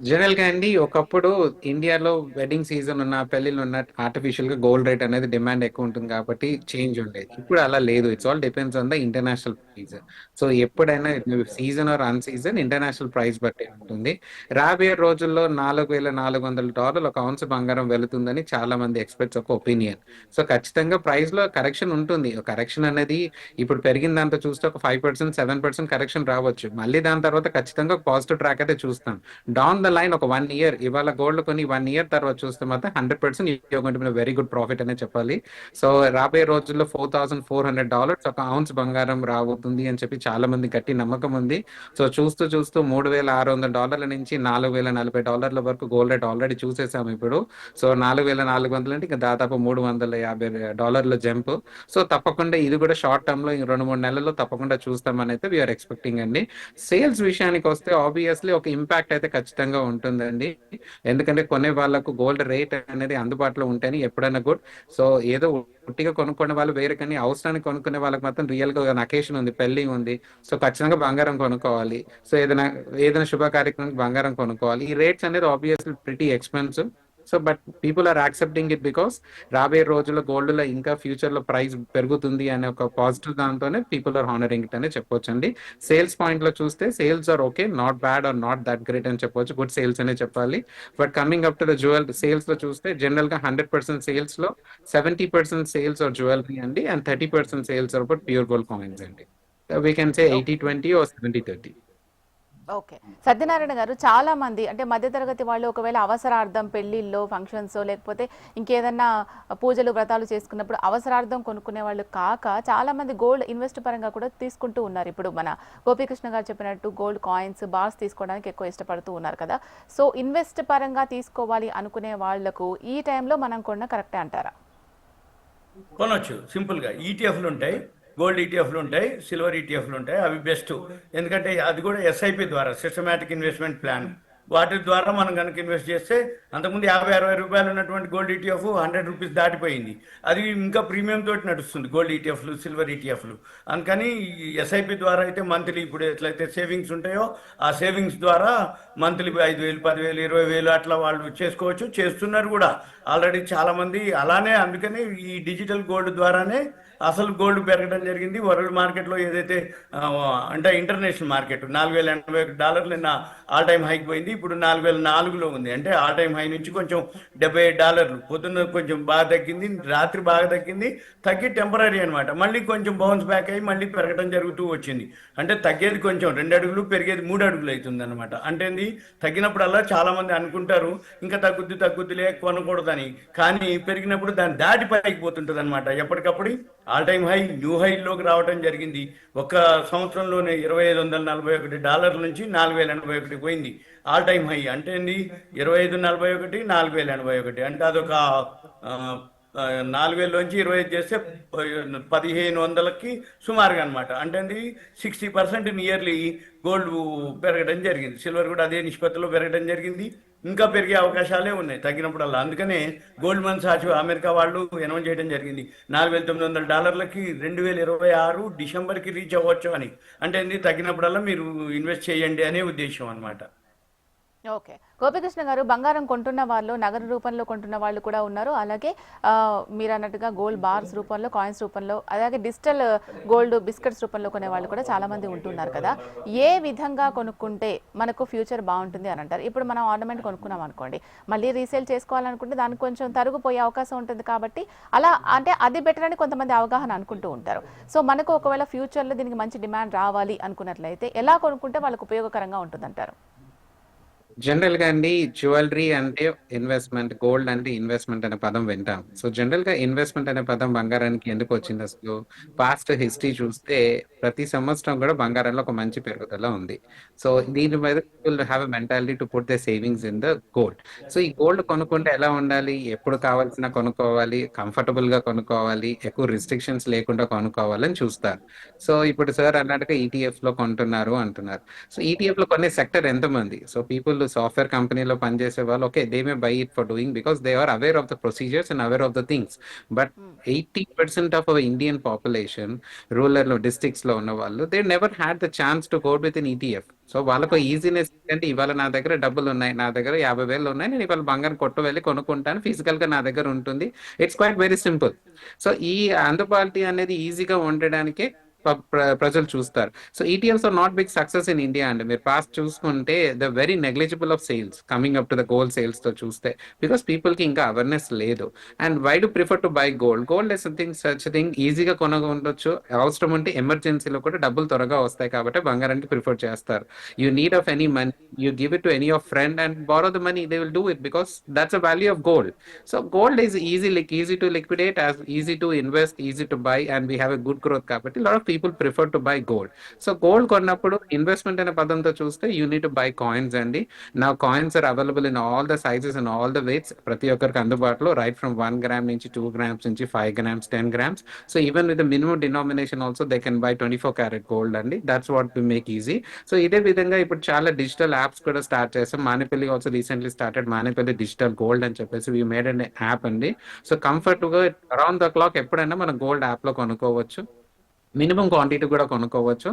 జనరల్ గా అండి ఒకప్పుడు ఇండియాలో వెడ్డింగ్ సీజన్ ఉన్న, పెళ్లిళ్ళు ఉన్న ఆర్టిఫిషియల్ గా గోల్డ్ రేట్ అనేది డిమాండ్ ఎక్కువ ఉంటుంది కాబట్టి చేంజ్ ఉండేది. ఇప్పుడు అలా లేదు. It's all depends on the international price. So ఎప్పుడైనా season or unseason international price బట్టి ఉంటుంది. రాబోయే రోజుల్లో $4,400 ఒక ఔన్స్ బంగారం వెళుతుందని చాలా మంది ఎక్స్పర్ట్స్ ఒక ఒపీనియన్. సో ఖచ్చితంగా ప్రైస్ లో కరెక్షన్ ఉంటుంది. కరెక్షన్ అనేది ఇప్పుడు పెరిగిన దాంతో చూస్తే ఒక 5%, 7% కరెక్షన్ రావచ్చు. మళ్ళీ దాని తర్వాత ఖచ్చితంగా పాజిటివ్ ట్రాక్ అయితే చూస్తాం. డౌన్ ద లైన్ ఒక 1 year ఇవాళ గోల్డ్ కొని 1 year తర్వాత చూస్తే మాత్రం 100% వెరీ గుడ్ ప్రాఫిట్ అనే చెప్పాలి. సో రాబోయే రోజుల్లో $4,400 ఒక ounce బంగారం రాబోతుంది అని చెప్పి చాలా మంది గట్టి నమ్మకం ఉంది. సో చూస్తూ చూస్తూ $3,600 నుంచి $4,040 వరకు గోల్డ్ రేట్ ఆల్రెడీ చూసేసాము ఇప్పుడు. సో 4,400 అంటే ఇంకా దాదాపు $350 జంప్. సో తప్పకుండా ఇది కూడా షార్ట్ టర్మ్ లో 2-3 నెలల్లో తప్పకుండా చూస్తామని అయితే వీఆర్ ఎక్స్పెక్టింగ్ అండి. సేల్స్ విషయానికి వస్తే ఆబ్వియస్లీ ఒక ఇంపాక్ట్ అయితే ఖచ్చితంగా ఉంటుందండి. ఎందుకంటే కొనే వాళ్ళకు గోల్డ్ రేట్ అనేది అందుబాటులో ఉంటేనే ఎప్పుడైనా గుడ్. సో ఏదో ఉట్టిగా కొనుక్కునే వాళ్ళు వేరే, కానీ అవసరానికి కొనుక్కునే వాళ్ళకి మాత్రం రియల్ గా అకేషన్ ఉంది, పెళ్లి ఉంది, సో ఖచ్చితంగా బంగారం కొనుక్కోవాలి. సో ఏదైనా శుభ కార్యక్రమానికి బంగారం కొనుక్కోవాలి. ఈ రేట్స్ అనేది obviously pretty expensive. So but people are accepting it because రాబోయే రోజుల్లో గోల్డ్ లో ఇంకా ఫ్యూచర్ లో ప్రైస్ పెరుగుతుంది అనే ఒక పాజిటివ్ దాంతోనే పీపుల్ ఆర్ హానరింగ్ ఇట్ అనే చెప్పొచ్చు అండి. సేల్స్ పాయింట్ లో చూస్తే sales are okay, not bad or not that great అని చెప్పొచ్చు, గుడ్ సేల్స్ అనే చెప్పాలి. But coming up to the jewel sales లో చూస్తే జనరల్ గా 100% సేల్స్ లో 70% సేల్స్ ఆర్ జ్యువెలరీ అండి, and 30% sales are pure gold coins అండి. We can say 80-20 or 70-30. Okay, Satyanarayana garu, చాలా మంది అంటే మధ్యతరగతి వాళ్ళు ఒకవేళ అవసరార్థం పెళ్లిల్లో ఫంక్షన్స్ లేకపోతే ఇంకేదన్నా పూజలు వ్రతాలు చేసుకున్నప్పుడు అవసరార్థం కొనుక్కునే వాళ్ళు కాక చాలా మంది గోల్డ్ ఇన్వెస్ట్ పరంగా కూడా తీసుకుంటూ ఉన్నారు. ఇప్పుడు మన గోపీకృష్ణ గారు చెప్పినట్టు గోల్డ్ కాయిన్స్ బార్స్ తీసుకోవడానికి ఎక్కువ ఇష్టపడుతూ ఉన్నారు కదా. సో ఇన్వెస్ట్ పరంగా తీసుకోవాలి అనుకునే వాళ్లకు ఈ టైంలో మనం కొన్న కరెక్టే అంటారా? కొనొచ్చు సింపుల్గా. ఈటీఎఫ్లు ఉంటాయి, గోల్డ్ ఈటీఎఫ్లు ఉంటాయి, సిల్వర్ ఈటీఎఫ్లు ఉంటాయి, అవి బెస్ట్. ఎందుకంటే అది కూడా ఎస్ఐపి ద్వారా, సిస్టమాటిక్ ఇన్వెస్ట్మెంట్ ప్లాన్, వాటి ద్వారా మనం కనుక ఇన్వెస్ట్ చేస్తే అంతకుముందు 50-60 రూపాయలు ఉన్నటువంటి గోల్డ్ ఈటీఎఫ్ 100 రూపీస్ దాటిపోయింది. అది ఇంకా ప్రీమియం తోటి నడుస్తుంది గోల్డ్ ఈటీఎఫ్లు, సిల్వర్ ఈటీఎఫ్లు. అందుకని ఎస్ఐపి ద్వారా అయితే మంత్లీ ఇప్పుడు ఎట్లయితే సేవింగ్స్ ఉంటాయో ఆ సేవింగ్స్ ద్వారా మంత్లీ 5,000, 10,000, 20,000 అట్లా వాళ్ళు చేసుకోవచ్చు, చేస్తున్నారు కూడా ఆల్రెడీ చాలామంది. అలానే అందుకని ఈ డిజిటల్ గోల్డ్ ద్వారానే అసలు గోల్డ్ పెరగడం జరిగింది. వరల్డ్ మార్కెట్లో ఏదైతే అంటే ఇంటర్నేషనల్ మార్కెట్ $4,081 నిన్న ఆల్ టైమ్ హైకి పోయింది. ఇప్పుడు 4,004లో ఉంది. అంటే ఆల్ టైమ్ హై నుంచి కొంచెం $78. పొద్దున్న కొంచెం బాగా తగ్గింది, రాత్రి బాగా తగ్గింది, తగ్గి టెంపరీ అనమాట. మళ్ళీ కొంచెం బౌన్స్ బ్యాక్ అయ్యి మళ్ళీ పెరగడం జరుగుతూ వచ్చింది. అంటే తగ్గేది కొంచెం 2 అడుగులు, పెరిగేది 3 అడుగులు అవుతుంది అనమాట. అంటే తగ్గినప్పుడల్లా చాలా మంది అనుకుంటారు ఇంకా తగ్గుద్దిలే కొనకూడదని, కానీ పెరిగినప్పుడు దాన్ని దాటి పైకి పోతుంటుంది అనమాట. ఎప్పటికప్పుడు ఆల్ టైమ్ హై, న్యూ హైలోకి రావడం జరిగింది. ఒక సంవత్సరంలోనే $2,541 నుంచి $4,081 పోయింది ఆల్ టైమ్ హై. అంటే 2,541, 4,081 అంటే అదొక 4,000లోంచి 25 చేస్తే 1,500కి సుమారుగా అనమాట. అంటే 60% నియర్లీ గోల్డ్ పెరగడం జరిగింది. సిల్వర్ కూడా అదే నిష్పత్తిలో పెరగడం జరిగింది. ఇంకా పెరిగే అవకాశాలే ఉన్నాయి తగ్గినప్పుడల్లా. అందుకనే గోల్డ్మన్ సాచ్ అమెరికా వాళ్ళు అనౌన్స్ చేయడం జరిగింది $4,900కి 2026 డిసెంబర్కి రీచ్ అవ్వచ్చు అని. అంటే తగ్గినప్పుడల్లా మీరు ఇన్వెస్ట్ చేయండి అనే ఉద్దేశం అనమాట. ఓకే, గోపికృష్ణ గారు, బంగారం కొంటున్న వాళ్ళు నగదు రూపంలో కొంటున్న వాళ్ళు కూడా ఉన్నారు, అలాగే మీరు అన్నట్టుగా గోల్డ్ బార్స్ రూపంలో, కాయిన్స్ రూపంలో, అలాగే డిజిటల్ గోల్డ్ బిస్కెట్స్ రూపంలో కొనే వాళ్ళు కూడా చాలా మంది ఉంటున్నారు కదా. ఏ విధంగా కొనుక్కుంటే మనకు ఫ్యూచర్ బాగుంటుంది అని అంటారు? ఇప్పుడు మనం ఆర్నమెంట్ కొనుక్కున్నాం అనుకోండి, మళ్ళీ రీసేల్ చేసుకోవాలనుకుంటే దానికి కొంచెం తరుగుపోయే అవకాశం ఉంటుంది కాబట్టి అలా అంటే అది బెటర్ అని కొంతమంది అవగాహన అనుకుంటూ ఉంటారు. సో మనకు ఒకవేళ ఫ్యూచర్లో దీనికి మంచి డిమాండ్ రావాలి అనుకున్నట్లయితే ఎలా కొనుక్కుంటే వాళ్ళకు ఉపయోగకరంగా ఉంటుందంటారు? జనరల్ గా అండి, జ్యువెలరీ అంటే ఇన్వెస్ట్మెంట్, గోల్డ్ అంటే ఇన్వెస్ట్మెంట్ అనే పదం వింటాం. సో జనరల్ గా ఇన్వెస్ట్మెంట్ అనే పదం బంగారానికి ఎందుకు వచ్చింది? అసలు పాస్ట్ హిస్టరీ చూస్తే ప్రతి సంవత్సరం కూడా బంగారంలో ఒక మంచి పెరుగుదల ఉంది. సో దీని మీద people have a mentality to put the savings in the gold. So ఈ గోల్డ్ కొనుక్కుంటే ఎలా ఉండాలి? ఎప్పుడు కావాల్సిన కొనుక్కోవాలి, కంఫర్టబుల్ గా కొనుక్కోవాలి, ఎక్కువ రిస్ట్రిక్షన్స్ లేకుండా కొనుక్కోవాలని చూస్తారు. సో ఇప్పుడు సార్ అన్నట్టుగా ఈటీఎఫ్ లో కొంటున్నారు అంటున్నారు. సో ఈటీఎఫ్ లో కొనే సెక్టర్ ఎంతమంది? సో పీపుల్ సాఫ్ట్వేర్ కంపెనీలో పనిచేసే వాళ్ళు, okay, they may buy it for doing because they are aware of the procedures and aware of the things. But 80% of our Indian population rural districts లో ఉన్న వాళ్ళు, they never had the chance to go with in ETF. So వాళ్ళకు easiness అంటే ఇవాళ నా దగ్గర డబ్బులు ఉన్నాయి, నా దగ్గర 50,000 ఉన్నాయి, నేను ఇవాళ బంగారం కొట్టు వెళ్ళి కొనుక్కుంటాను, ఫిజికల్ గా నా దగ్గర ఉంటుంది. It's quite very simple. So ఈ అందుబాటు అనేది ఈజీగా ఉండడానికే ప్రజలు చూస్తారు. So ETFs are not big success in India అండి. మీరు పాస్ట్ చూసుకుంటే the very negligible of sales coming up to the gold sales తో చూస్తే, బికాస్ పీపుల్ కి ఇంకా అవేర్నెస్ లేదు. And why do prefer to buy gold? Gold is something such thing ఈజీగా కొనగొనవచ్చు, అవసరం ఉంటే ఎమర్జెన్సీలో కూడా డబ్బులు త్వరగా వస్తాయి కాబట్టి బంగారానికి ప్రిఫర్ చేస్తారు. You need of any money, you give it to any of friend and borrow the money, they will do it because that's the value of gold. So gold is easy, like easy to liquidate, as easy to invest, easy to buy, and we have a good growth capital. A lot of people prefer to buy gold. So gold కొన్నప్పుడు investment అనే పదంతో చూస్తే you need to buy coins అండి. Now coins are available in all the sizes and all the weights, ప్రతి ఒక్కరికి అందుబాటులో, right from 1 gram నుంచి 2 grams నుంచి 5 grams 10 grams. So even with the minimum denomination also they can buy 24 karat gold అండి. That's what we make easy. So ఇదే విధంగా ఇప్పుడు చాలా డిజిటల్ యాప్స్ కూడా స్టార్ట్ చేస్తాం. Manepalli also recently started Manepalli digital gold అని చెప్పేసి వీ మేడ్ అన్ యాప్ అండి. సో కంఫర్ట్ గా అరౌండ్ ద క్లాక్ ఎప్పుడైనా మనం గోల్డ్ యాప్ లో కొనుక్కోవచ్చు, మినిమం క్వాంటిటీ కూడా కొనుక్కోవచ్చు.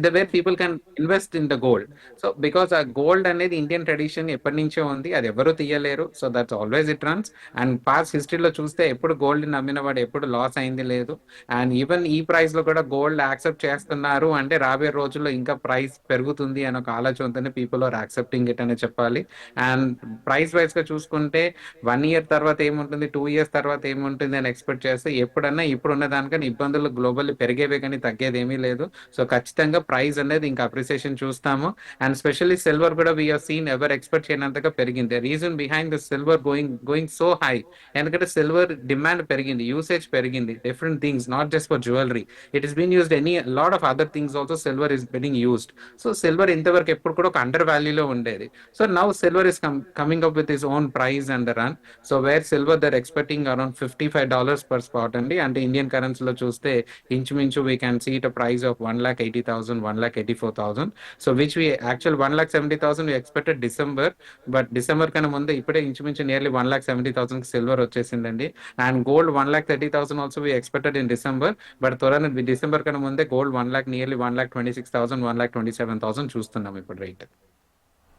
The where people can invest in the gold. So because ఆ గోల్డ్ అనేది ఇండియన్ ట్రెడిషన్ ఎప్పటి నుంచో ఉంది, అది ఎవరు తీయలేరు. So that's always it runs. And past హిస్టరీలో చూస్తే ఎప్పుడు గోల్డ్ నమ్మిన వాడు ఎప్పుడు లాస్ అయింది లేదు. అండ్ ఈవెన్ ఈ ప్రైస్ లో కూడా గోల్డ్ యాక్సెప్ట్ చేస్తున్నారు అంటే రాబోయే రోజుల్లో ఇంకా ప్రైస్ పెరుగుతుంది అని ఒక ఆలోచనతోనే పీపుల్ ఆర్ యాక్సెప్టింగ్ ఇట్ అని చెప్పాలి. అండ్ ప్రైస్ వైజ్ గా చూసుకుంటే 1 year తర్వాత ఏముంటుంది, 2 years తర్వాత ఏముంటుంది అని ఎక్స్పెక్ట్ చేస్తే ఎప్పుడన్నా ఇప్పుడున్న దానికన్నా ఇబ్బందులు గ్లోబల్ పెరిగేవే కానీ తగ్గేది ఏమీ లేదు. సో ఖచ్చితంగా ప్రైస్ అనేది ఇంకా అప్రిసియేషన్ చూస్తాము. అండ్ స్పెషల్లీ సిల్వర్ కూడా we have seen ever expect చేయనంతగా పెరిగింది. Reason behind the silver going so high, ఎందుకంటే సిల్వర్ డిమాండ్ పెరిగింది, యూసేజ్ పెరిగింది, different things, not just for jewellery, it is been used any lot of other things also silver is being used. So silver ఇంతవరకు ఎప్పుడు కూడా ఒక under వాల్యూలో ఉండేది. So now silver is coming up with his own price and the run. So where silver there expecting around $55 per spot అండి. అంటే Indian కరెన్సీలో చూస్తే ఇంచుమించు we can see it a price of 1,80,000, 1,84,000. So which we actual 1,70,000 we expected December, but December కన్నా ముందే ఇప్పుడే ఇంచుమించు nearly 1,70,000 silver వచ్చేసిందండి. And gold 1,30,000 also we expected in December, but త్వరగా డిసెంబర్ కన్నా ముందే గోల్డ్ 1,00,000 నియర్లీ 1,26,000, 1,27,000 చూస్తున్నాం ఇప్పుడు రేట్.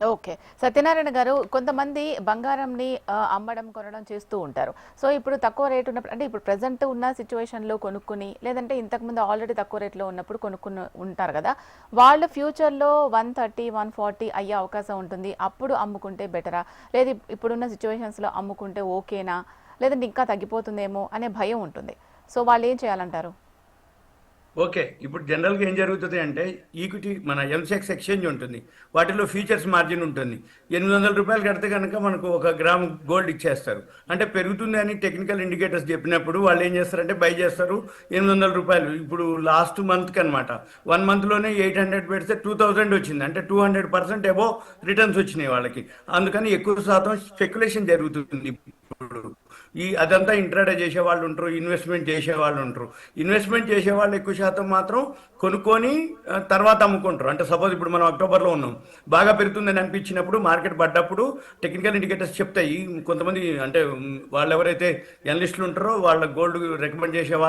ఓకే, సత్యనారాయణ గారు, కొంతమంది బంగారంని అమ్మడం కొనడం చేస్తూ ఉంటారు. సో ఇప్పుడు తక్కువ రేట్ ఉన్నప్పుడు, అంటే ఇప్పుడు ప్రజెంట్ ఉన్న సిచ్యువేషన్లో కొనుక్కుని, లేదంటే ఇంతకుముందు ఆల్రెడీ తక్కువ రేట్లో ఉన్నప్పుడు కొనుక్కుని ఉంటారు కదా, వాళ్ళు ఫ్యూచర్లో 130, 140 అయ్యే అవకాశం ఉంటుంది. అప్పుడు అమ్ముకుంటే బెటరా, లేదు ఇప్పుడున్న సిచ్యువేషన్స్లో అమ్ముకుంటే ఓకేనా, లేదంటే ఇంకా తగ్గిపోతుందేమో అనే భయం ఉంటుంది. సో వాళ్ళు ఏం చేయాలంటారు? ఓకే, ఇప్పుడు జనరల్గా ఏం జరుగుతుంది అంటే ఈక్విటీ మన ఎంసెక్స్ ఎక్స్చేంజ్ ఉంటుంది, వాటిలో ఫ్యూచర్స్ మార్జిన్ ఉంటుంది. $800 కడితే కనుక మనకు 1 గ్రామ్ గోల్డ్ ఇచ్చేస్తారు. అంటే పెరుగుతుంది అని టెక్నికల్ ఇండికేటర్స్ చెప్పినప్పుడు వాళ్ళు ఏం చేస్తారంటే బై చేస్తారు $800. ఇప్పుడు లాస్ట్ మంత్కి అనమాట 1 monthలోనే 800 పెడితే 2000 వచ్చింది, అంటే 200% అబోవ్ రిటర్న్స్ వచ్చినాయి వాళ్ళకి. అందుకని ఎక్కువ శాతం స్పెక్యులేషన్ జరుగుతుంది. ఇప్పుడు అదంతా ఇంట్రాడే చేసే వాళ్ళు ఉంటారు, ఇన్వెస్ట్మెంట్ చేసే వాళ్ళు ఉంటారు. ఇన్వెస్ట్మెంట్ చేసే వాళ్ళు ఎక్కువ శాతం మాత్రం కొనుక్కొని తర్వాత అమ్ముకుంటారు. అంటే సపోజ్ ఇప్పుడు మనం అక్టోబర్లో ఉన్నాం, బాగా పెరుగుతుందని అనిపించినప్పుడు మార్కెట్ పడ్డప్పుడు టెక్నికల్ ఇండికేటర్స్ చెప్తాయి. కొంతమంది అంటే వాళ్ళు ఎవరైతే ఎనలిస్టులు ఉంటారో వాళ్ళ గోల్డ్ రికమెండ్ చేసే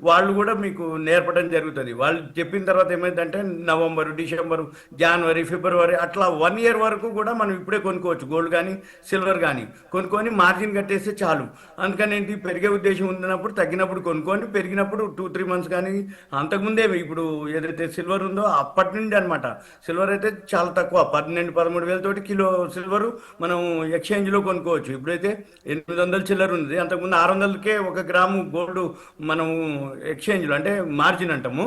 వాళ్ళు కూడా మీకు నేర్పడం జరుగుతుంది. వాళ్ళు చెప్పిన తర్వాత ఏమైందంటే నవంబర్, డిసెంబర్, జనవరి, ఫిబ్రవరి అట్లా 1 year వరకు కూడా మనం ఇప్పుడే కొనుక్కోవచ్చు గోల్డ్ కానీ సిల్వర్ కానీ. కొనుక్కొని మార్జిన్ కట్టేస్తే చాలు. అందుకని ఏంటి, పెరిగే ఉద్దేశం ఉన్నప్పుడు తగ్గినప్పుడు కొనుక్కొని, పెరిగినప్పుడు 2-3 months కానీ. అంతకుముందే ఇప్పుడు ఏదైతే సిల్వర్ ఉందో అప్పటి నుండి అనమాట. సిల్వర్ అయితే చాలా తక్కువ, 12-13 వేలతోటి కిలో సిల్వరు మనం ఎక్స్చేంజ్లో కొనుక్కోవచ్చు. ఇప్పుడైతే 800 చిల్లర ఉంది. అంతకుముందు 600కే 1 గ్రాము గోల్డ్ మనం ఎక్స్చేంజ్లో, అంటే మార్జిన్ అంటాము,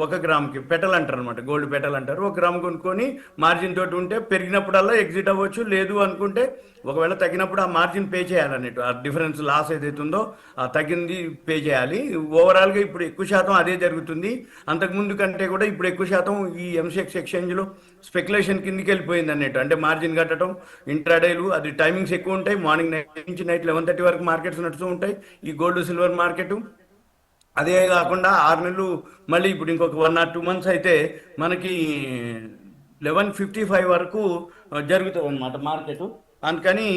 1 గ్రామ్కి పెటల్ అంటారు అనమాట, గోల్డ్ పెటల్ అంటారు. 1 గ్రాము కొనుక్కొని మార్జిన్ తోటి ఉంటే పెరిగినప్పుడల్లా ఎగ్జిట్ అవ్వచ్చు. లేదు అనుకుంటే ఒకవేళ తగ్గినప్పుడు ఆ మార్జిన్ పే చేయాలన్నట్టు, ఆ డిఫరెన్స్ లాస్ ఏదైతే ఉందో ఆ తగ్గింది పే చేయాలి. ఓవరాల్గా ఇప్పుడు ఎక్కువ శాతం అదే జరుగుతుంది. అంతకుముందు కంటే కూడా ఇప్పుడు ఎక్కువ శాతం ఈ ఎంసెక్స్ ఎక్స్చేంజ్లో స్పెక్యులేషన్ కిందికి వెళ్ళిపోయింది అన్నట్టు. అంటే మార్జిన్ కట్టడం, ఇంట్రాడేలు, అది టైమింగ్స్ ఎక్కువ ఉంటాయి. మార్నింగ్ 9 నుంచి నైట్ 11:30 వరకు మార్కెట్స్ నడుస్తూ ఉంటాయి ఈ గోల్డ్ సిల్వర్ మార్కెట్. అదే కాకుండా 6 నెలలు మళ్ళీ ఇప్పుడు ఇంకొక 1 or 2 months అయితే మనకి 11:55 వరకు జరుగుతుంది అన్నమాట మార్కెట్. అందుకని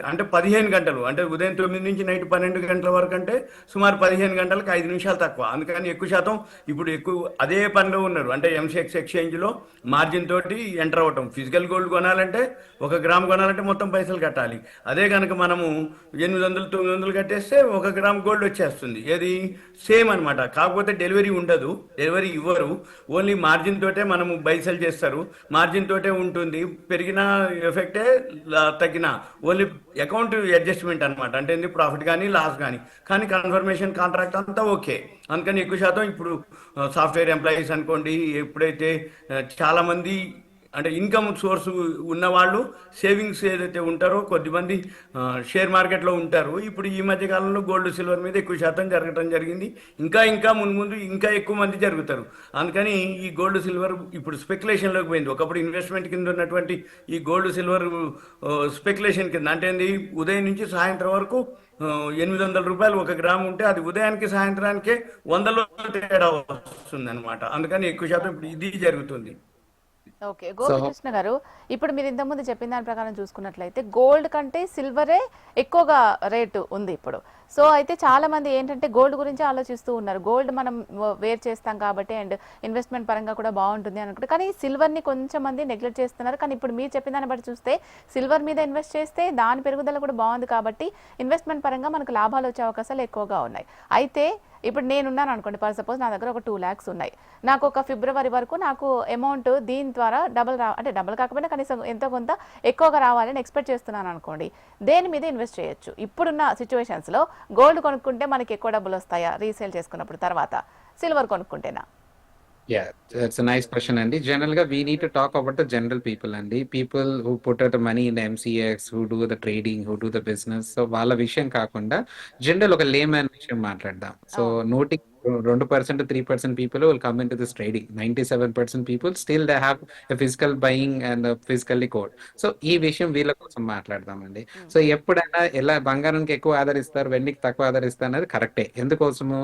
అంటే 15 గంటలు, అంటే ఉదయం 9 నుంచి నైట్ 12 గంటల వరకు, అంటే సుమారు 15 గంటలకు 5 నిమిషాలు తక్కువ. అందుకని ఎక్కువ శాతం ఇప్పుడు ఎక్కువ అదే పనిలో ఉన్నారు. అంటే ఎంసీఎక్స్ ఎక్స్చేంజ్లో మార్జిన్ తోటి ఎంటర్ అవ్వటం. ఫిజికల్ గోల్డ్ కొనాలంటే 1 గ్రామ్ కొనాలంటే మొత్తం పైసలు కట్టాలి. అదే కనుక మనము 800 900 కట్టేస్తే 1 గ్రామ్ గోల్డ్ వచ్చేస్తుంది. ఏది సేమ్ అనమాట. కాకపోతే డెలివరీ ఉండదు, డెలివరీ ఇవ్వరు. ఓన్లీ మార్జిన్ తోటే మనము బై సెల్ చేస్తారు. మార్జిన్ తోటే ఉంటుంది. పెరిగిన ఎఫెక్టే, తగ్గిన ఓన్లీ అకౌంట్ అడ్జస్ట్మెంట్ అనమాట. అంటే ఏంది, ప్రాఫిట్ కానీ లాస్ కానీ కన్ఫర్మేషన్ కాంట్రాక్ట్ అంతా ఓకే. అందుకని ఎక్కువ శాతం ఇప్పుడు సాఫ్ట్వేర్ ఎంప్లాయీస్ అనుకోండి, ఎప్పుడైతే చాలా మంది అంటే ఇన్కమ్ సోర్స్ ఉన్నవాళ్ళు సేవింగ్స్ ఏదైతే ఉంటారో కొద్దిమంది షేర్ మార్కెట్లో ఉంటారు. ఇప్పుడు ఈ మధ్య కాలంలో గోల్డ్ సిల్వర్ మీద ఎక్కువ శాతం జరగటం జరిగింది. ఇంకా ముందు ఇంకా ఎక్కువ మంది జరుగుతారు. అందుకని ఈ గోల్డ్ సిల్వర్ ఇప్పుడు స్పెక్యులేషన్లోకి పోయింది. ఒకప్పుడు ఇన్వెస్ట్మెంట్ కింద ఉన్నటువంటి ఈ గోల్డ్ సిల్వర్ స్పెక్యులేషన్ కింద. అంటే ఏంది, ఉదయం నుంచి సాయంత్రం వరకు 800 రూపాయలు 1 గ్రామ్ ఉంటే అది ఉదయానికి సాయంత్రానికే 100లో తేడా వస్తుంది అనమాట. అందుకని ఎక్కువ శాతం ఇప్పుడు ఇది జరుగుతుంది. ఓకే, గోపికృష్ణ గారు, ఇప్పుడు మీరు ఇంతకుముందు చెప్పిన దాని ప్రకారం చూసుకున్నట్లయితే గోల్డ్ కంటే సిల్వరే ఎక్కువగా రేటు ఉంది ఇప్పుడు. సో అయితే చాలా మంది ఏంటంటే గోల్డ్ గురించి ఆలోచిస్తూ ఉన్నారు. గోల్డ్ మనం వేర్ చేస్తాం కాబట్టి అండ్ ఇన్వెస్ట్మెంట్ పరంగా కూడా బాగుంటుంది అనుకుంటే, కానీ సిల్వర్ని కొంచెం మంది నెగ్లెక్ట్ చేస్తున్నారు. కానీ ఇప్పుడు మీరు చెప్పిన దాన్ని బట్టి చూస్తే సిల్వర్ మీద ఇన్వెస్ట్ చేస్తే దాని పెరుగుదల కూడా బాగుంది కాబట్టి ఇన్వెస్ట్మెంట్ పరంగా మనకు లాభాలు వచ్చే అవకాశాలు ఎక్కువగా ఉన్నాయి. అయితే ఇప్పుడు నేనున్నాను అనుకోండి, ఫర్ సపోజ్ నా దగ్గర ఒక 2 lakhs ఉన్నాయి. నాకు ఒక ఫిబ్రవరి వరకు నాకు అమౌంట్ దీని ద్వారా అంటే డబుల్ కాకపోయినా కనీసం ఎంతో కొంత ఎక్కువగా రావాలని ఎక్స్పెక్ట్ చేస్తున్నాను అనుకోండి. దేని మీద ఇన్వెస్ట్ చేయొచ్చు? ఇప్పుడున్న సిచ్యువేషన్స్లో గోల్డ్ కొనుక్కుంటే మనకి ఎక్కువ డబ్బులు వస్తాయా రీసేల్ చేసుకున్నప్పుడు, తర్వాత silver కొనుక్కుంటేనా? Yeah, that's a nice question, Andy. Generally, we need to talk about the general people, Andy. People who put out the money in the MCX, who do the trading, who do the business. So, వాళ్ళ విషయం కాకుండా general ఒక lemon విషయం మాట్లాడదాం. So, నోటికి 2% 3% people will come into this trading. 97% people still they have a physical buying and a physically code. So ఈ విషయం వీళ్ళ కోసం మాట్లాడదామండి. సో ఎప్పుడైనా ఎలా బంగారానికి ఎక్కువ ఆదరిస్తారు, వెండికి తక్కువ ఆదరిస్తారు అనేది కరెక్టే. ఎందుకోసము,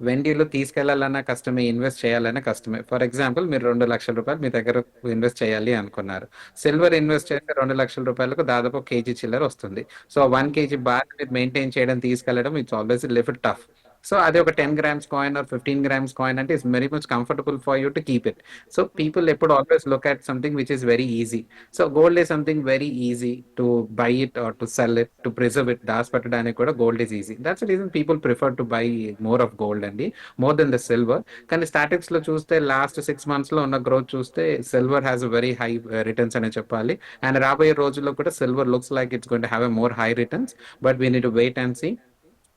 వెండిలో తీసుకెళ్లాలన్నా కష్టమే, ఇన్వెస్ట్ చేయాలన్నా కష్టమే. ఫర్ ఎగ్జాంపుల్, మీరు 2 లక్షల రూపాయలు మీ దగ్గర ఇన్వెస్ట్ చేయాలి అనుకున్నారు. సిల్వర్ ఇన్వెస్ట్ చేస్తే 2 లక్షల రూపాయలకు దాదాపు కేజీ చిల్లర వస్తుంది. సో 1 kg బార్ మీరు మెయింటైన్ చేయడం, తీసుకెళ్లడం, it's always little tough. So అదే ఒక 10 grams coin or 15 grams coin అంటే it's very much comfortable for you to keep it. So people ఎప్పుడు always look at something which is very easy. So gold is something very easy to buy it or to sell it, to preserve it. దాచి పెట్టడానికి కూడా gold is easy. That's reason people prefer to buy more of gold అండి, more than the silver. కానీ statics లో చూస్తే last 6 months లో ఉన్న growth చూస్తే silver has very high returns అనే చెప్పాలి. అండ్ రాబోయే రోజుల్లో కూడా silver looks like it's going to have a more high returns. But we need to wait and see.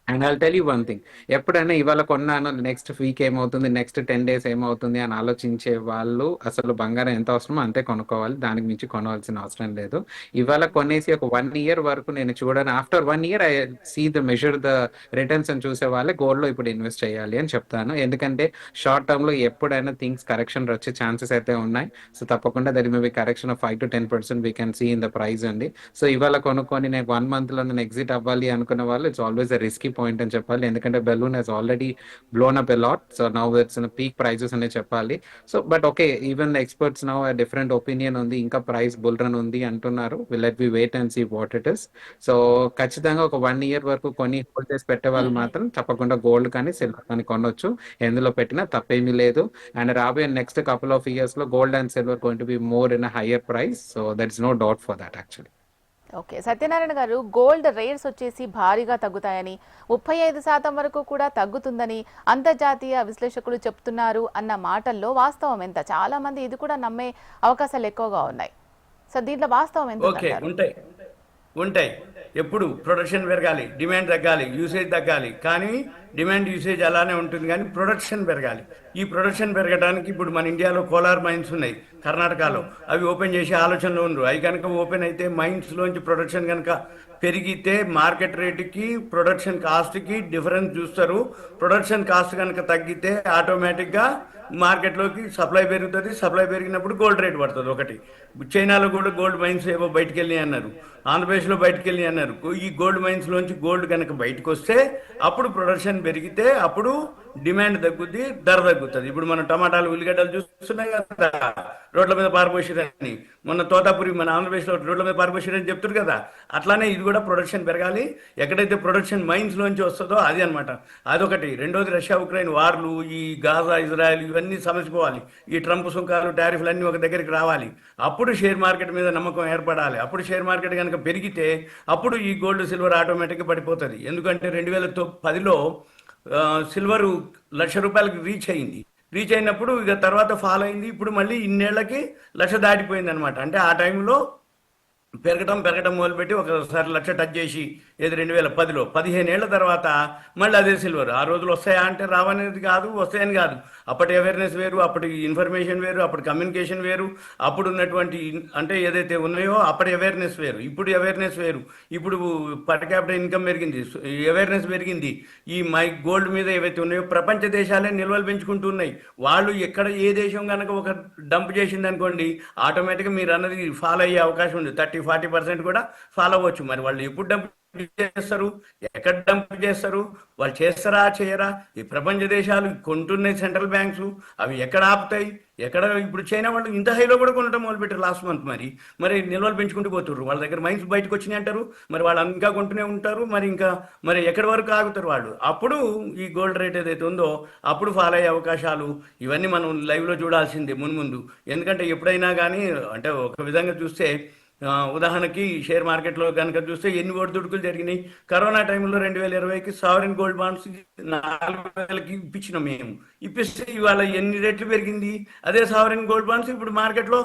And I'll tell you one thing, ఎప్పుడైనా ఇవాళ కొన్నాను next week ఏమవుతుంది, next 10 days ఏమవుతుంది అని ఆలోచించే వాళ్ళు అసలు బంగారం ఎంత అవసరమో అంతే కొనుక్కోవాలి, దానికి మించి కొనవలసిన అవసరం లేదు. ఇవాళ కొనేసి ఒక 1 year వరకు నేను చూడను, after 1 year I see the measure the returns అని చూసే వాళ్ళే గోల్డ్లో ఇప్పుడు ఇన్వెస్ట్ చేయాలి అని చెప్తాను. ఎందుకంటే షార్ట్ టర్మ్లో ఎప్పుడైనా థింగ్స్ కరెక్షన్ వచ్చే ఛాన్సెస్ అయితే ఉన్నాయి. సో తప్పకుండా that may be correction of 5 to 10% we can see in the price అండి. సో ఇవాళ కొనుక్కొని నేను 1 monthలో నేను ఎగ్జిట్ అవ్వాలి అనుకున్న వాళ్ళు it's always a risky point అని చెప్పాలి. ఎందుకంటే balloon has already blown up a lot. So now it's in peak prices అనే చెప్పాలి. So but okay, even experts now different opinion ఉంది, ఇంకా ప్రైస్ బుల్ రన్ ఉంది అంటున్నారు. Let we wait and see what it is. So ఖచ్చితంగా ఒక 1 year వరకు కొన్ని హోల్డ్ చేసి పెట్టే వాళ్ళు మాత్రం తప్పకుండా గోల్డ్ కానీ సిల్వర్ కానీ కొనవచ్చు. ఎందులో పెట్టినా తప్పేమీ లేదు. అండ్ రాబోయే నెక్స్ట్ couple of years లో gold and silver going to be more in a higher price. So that is no doubt for that actually. Okay, Satyanarayana garu, gold rates వచ్చేసి భారీగా తగ్గుతాయని, 35% వరకు కూడా తగ్గుతుందని అంతర్జాతీయ విశ్లేషకులు చెప్తున్నారు అన్న మాటల్లో వాస్తవం ఎంత? చాలా మంది ఇది కూడా నమ్మే అవకాశాలు ఎక్కువగా ఉన్నాయి. సో దీంట్లో వాస్తవం ఎంత? ఓకే, ఉంటాయి. ఎప్పుడు ప్రొడక్షన్ పెరగాలి, డిమాండ్ తగ్గాలి, యూసేజ్ తగ్గాలి. కానీ డిమాండ్ యూసేజ్ అలానే ఉంటుంది, కానీ ప్రొడక్షన్ పెరగాలి. ఈ ప్రొడక్షన్ పెరగడానికి ఇప్పుడు మన ఇండియాలో కోలార్ మైన్స్ ఉన్నాయి కర్ణాటకలో, అవి ఓపెన్ చేసే ఆలోచనలో ఉన్నారు. అవి కనుక ఓపెన్ అయితే మైన్స్లోంచి ప్రొడక్షన్ కనుక పెరిగితే మార్కెట్ రేటుకి ప్రొడక్షన్ కాస్ట్కి డిఫరెన్స్ చూస్తారు. ప్రొడక్షన్ కాస్ట్ కనుక తగ్గితే ఆటోమేటిక్గా మార్కెట్లోకి సప్లై పెరుగుతుంది. సప్లై పెరిగినప్పుడు గోల్డ్ రేట్ పడుతుంది. ఒకటి, చైనాలో కూడా గోల్డ్ మైన్స్ ఏవో బయటకు వెళ్ళి అన్నారు, ఆంధ్రప్రదేశ్లో బయటకు వెళ్ళి అన్నారు. ఈ గోల్డ్ మైన్స్లోంచి గోల్డ్ కనుక బయటకు వస్తే అప్పుడు ప్రొడక్షన్ పెరిగితే అప్పుడు డిమాండ్ తగ్గుద్ది, ధర తగ్గుతుంది. ఇప్పుడు మనం టమాటాలు ఉల్లిగడ్డలు చూస్తున్నాం కదా, రోడ్ల మీద పారిపోసిరని. మొన్న తోతాపురి మన ఆంధ్రప్రదేశ్లో రోడ్ల మీద పారిపోసిరని చెప్తారు కదా, అట్లానే ఇది కూడా ప్రొడక్షన్ పెరగాలి. ఎక్కడైతే ప్రొడక్షన్ మైన్స్ లోంచి వస్తుందో అది అనమాట. అదొకటి. రెండోది రష్యా ఉక్రెయిన్ వార్లు, ఈ గాజా ఇజ్రాయెల్ ఇవన్నీ సమసిపోవాలి. ఈ ట్రంప్ సుంకాలు టారిఫ్లు అన్నీ ఒక దగ్గరికి రావాలి. అప్పుడు షేర్ మార్కెట్ మీద నమ్మకం ఏర్పడాలి. అప్పుడు షేర్ మార్కెట్ కనుక పెరిగితే అప్పుడు ఈ గోల్డ్ సిల్వర్ ఆటోమేటిక్గా పడిపోతుంది. ఎందుకంటే 2010లో సిల్వరు ₹1,00,000 రీచ్ అయినప్పుడు ఇక తర్వాత ఫాల్ అయింది. ఇప్పుడు మళ్ళీ ఇన్నేళ్లకి 1,00,000 దాటిపోయింది అనమాట. అంటే ఆ టైంలో పెరగటం మొదలుపెట్టి ఒకసారి 1,00,000 టచ్ చేసి, ఏది 2010లో 15 ఏళ్ల తర్వాత మళ్ళీ అదే సిల్వర్. ఆ రోజులు వస్తాయా అంటే రావనేది కాదు, వస్తాయని కాదు. అప్పటి అవేర్నెస్ వేరు, అప్పటి ఇన్ఫర్మేషన్ వేరు, అప్పటి కమ్యూనికేషన్ వేరు, అప్పుడు ఉన్నటువంటి అంటే ఏదైతే ఉన్నాయో అప్పటి అవేర్నెస్ వేరు, ఇప్పుడు అవేర్నెస్ వేరు. ఇప్పుడు పర్ క్యాపిటల్ ఇన్కమ్ పెరిగింది, అవేర్నెస్ పెరిగింది. ఈ గోల్డ్ మీద ఏవైతే ఉన్నాయో ప్రపంచ దేశాలే నిల్వలు పెంచుకుంటూ ఉన్నాయి. వాళ్ళు ఎక్కడ ఏ దేశం కనుక ఒక డంప్ చేసింది అనుకోండి, ఆటోమేటిక్గా మీరు అన్నది ఫాలో అయ్యే అవకాశం ఉంది. 30-40% కూడా ఫాలో అవ్వచ్చు. మరి వాళ్ళు ఎప్పుడు డంప్ చేస్తారు, ఎక్కడ డంప్ చేస్తారు, వాళ్ళు చేస్తారా చేయరా? ఈ ప్రపంచ దేశాలు కొంటున్నాయి సెంట్రల్ బ్యాంక్స్, అవి ఎక్కడ ఆపుతాయి? ఎక్కడ? ఇప్పుడు చైనా వాళ్ళు ఇంత హైలో కూడా కొనడం మొదలుపెట్టారు లాస్ట్ మంత్. మరి నిల్వలు పెంచుకుంటూ పోతున్నారు. వాళ్ళ దగ్గర మైన్స్ బయటకు వచ్చినాయి అంటారు, మరి వాళ్ళు ఇంకా కొంటూనే ఉంటారు. మరి ఎక్కడి వరకు ఆగుతారు వాళ్ళు? అప్పుడు ఈ గోల్డ్ రేట్ ఏదైతే ఉందో అప్పుడు ఫాలో అయ్యే అవకాశాలు ఇవన్నీ మనం లైవ్లో చూడాల్సిందే మున్ముందు. ఎందుకంటే ఎప్పుడైనా కానీ అంటే ఒక విధంగా చూస్తే ఉదాహరణకి షేర్ మార్కెట్లో కనుక చూస్తే ఎన్ని ఒడిదుడుకులు జరిగినాయి. కరోనా టైంలో 2020కి సావరిన్ గోల్డ్ బాండ్స్ 4,000కి ఇప్పించినాం మేము. ఇప్పిస్తే ఇవాళ ఎన్ని రెట్లు పెరిగింది. అదే సావరిన్ గోల్డ్ బాండ్స్ ఇప్పుడు మార్కెట్లో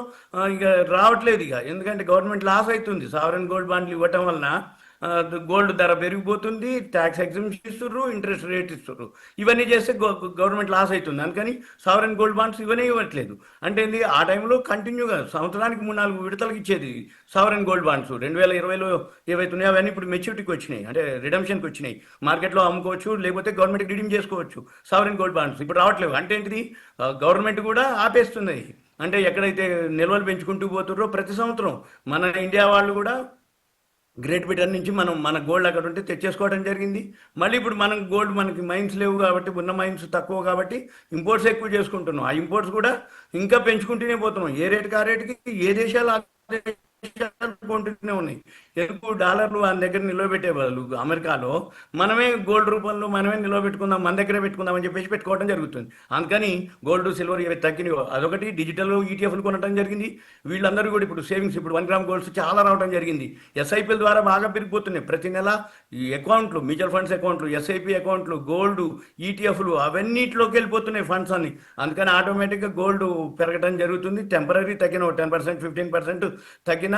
ఇక రావట్లేదు. ఇక ఎందుకంటే గవర్నమెంట్ లాస్ అవుతుంది. సావరిన్ గోల్డ్ బాండ్లు ఇవ్వటం వలన గోల్డ్ ధర పెరిగిపోతుంది, ట్యాక్స్ ఎగ్జంప్షన్ ఇస్తుర్రు, ఇంట్రెస్ట్ రేట్ ఇస్తుర్రు. ఇవన్నీ చేస్తే గవర్నమెంట్ లాస్ అవుతుంది. అందుకని సావరెన్ గోల్డ్ బాండ్స్ ఇవన్నీ ఇవ్వట్లేదు. అంటే ఏంది, ఆ టైంలో కంటిన్యూగా సంవత్సరానికి 3-4 విడతలకు ఇచ్చేది సావరెన్ గోల్డ్ బాండ్స్. 2020లో ఏవైతున్నాయో అవన్నీ ఇప్పుడు మెచ్యూరిటీకి వచ్చినాయి, అంటే రిడమ్షన్కి వచ్చినాయి. మార్కెట్లో అమ్ముకోవచ్చు, లేకపోతే గవర్నమెంట్కి రిడీమ్ చేసుకోవచ్చు సావరెన్ గోల్డ్ బాండ్స్. ఇప్పుడు రావట్లేదు. అంటే ఏంటిది, గవర్నమెంట్ కూడా ఆపేస్తున్నాయి. అంటే ఎక్కడైతే నిల్వలు పెంచుకుంటూ పోతుర్రో ప్రతి సంవత్సరం మన ఇండియా వాళ్ళు కూడా గ్రేట్ బ్రిటన్ నుంచి మన గోల్డ్ అక్కడ ఉంటే తెచ్చేసుకోవడం జరిగింది. మళ్ళీ ఇప్పుడు మనం గోల్డ్ మనకి మైన్స్ లేవు కాబట్టి, ఉన్న మైన్స్ తక్కువ కాబట్టి ఇంపోర్ట్స్ ఎక్కువ చేసుకుంటున్నాం. ఆ ఇంపోర్ట్స్ కూడా ఇంకా పెంచుకుంటూనే పోతున్నాం. ఏ రేటుకి ఆ రేటుకి ఏ దేశాలు కొంటూనే ఉన్నాయి. ఎక్కువ డాలర్లు మన దగ్గర నిలవబెట్టే వాళ్ళు అమెరికాలో మనమే గోల్డ్ రూపంలో మనమే నిలవబెట్టుకుందాం, మన దగ్గరే పెట్టుకుందాం అని చెప్పేసి పెట్టుకోవడం జరుగుతుంది. అందుకని గోల్డ్ సిల్వర్ ఇవి తగ్గినాయో అదొకటి. డిజిటల్ ఈటీఎఫ్లు కొనడం జరిగింది. వీళ్ళందరూ కూడా ఇప్పుడు సేవింగ్స్, ఇప్పుడు 1 గ్రామ్ గోల్డ్స్ చాలా రావడం జరిగింది. ఎస్ఐపిల ద్వారా బాగా పెరిగిపోతున్నాయి. ప్రతి నెల ఈ అకౌంట్లు, మ్యూచువల్ ఫండ్స్ అకౌంట్లు, ఎస్ఐపి అకౌంట్లు, గోల్డ్ ఈటీఎఫ్లు అవన్నిటిలోకి వెళ్ళిపోతున్నాయి ఫండ్స్ అన్ని. అందుకని ఆటోమేటిక్గా గోల్డ్ పెరగడం జరుగుతుంది. టెంపరీ తగ్గిన 10%, 15% తగ్గిన,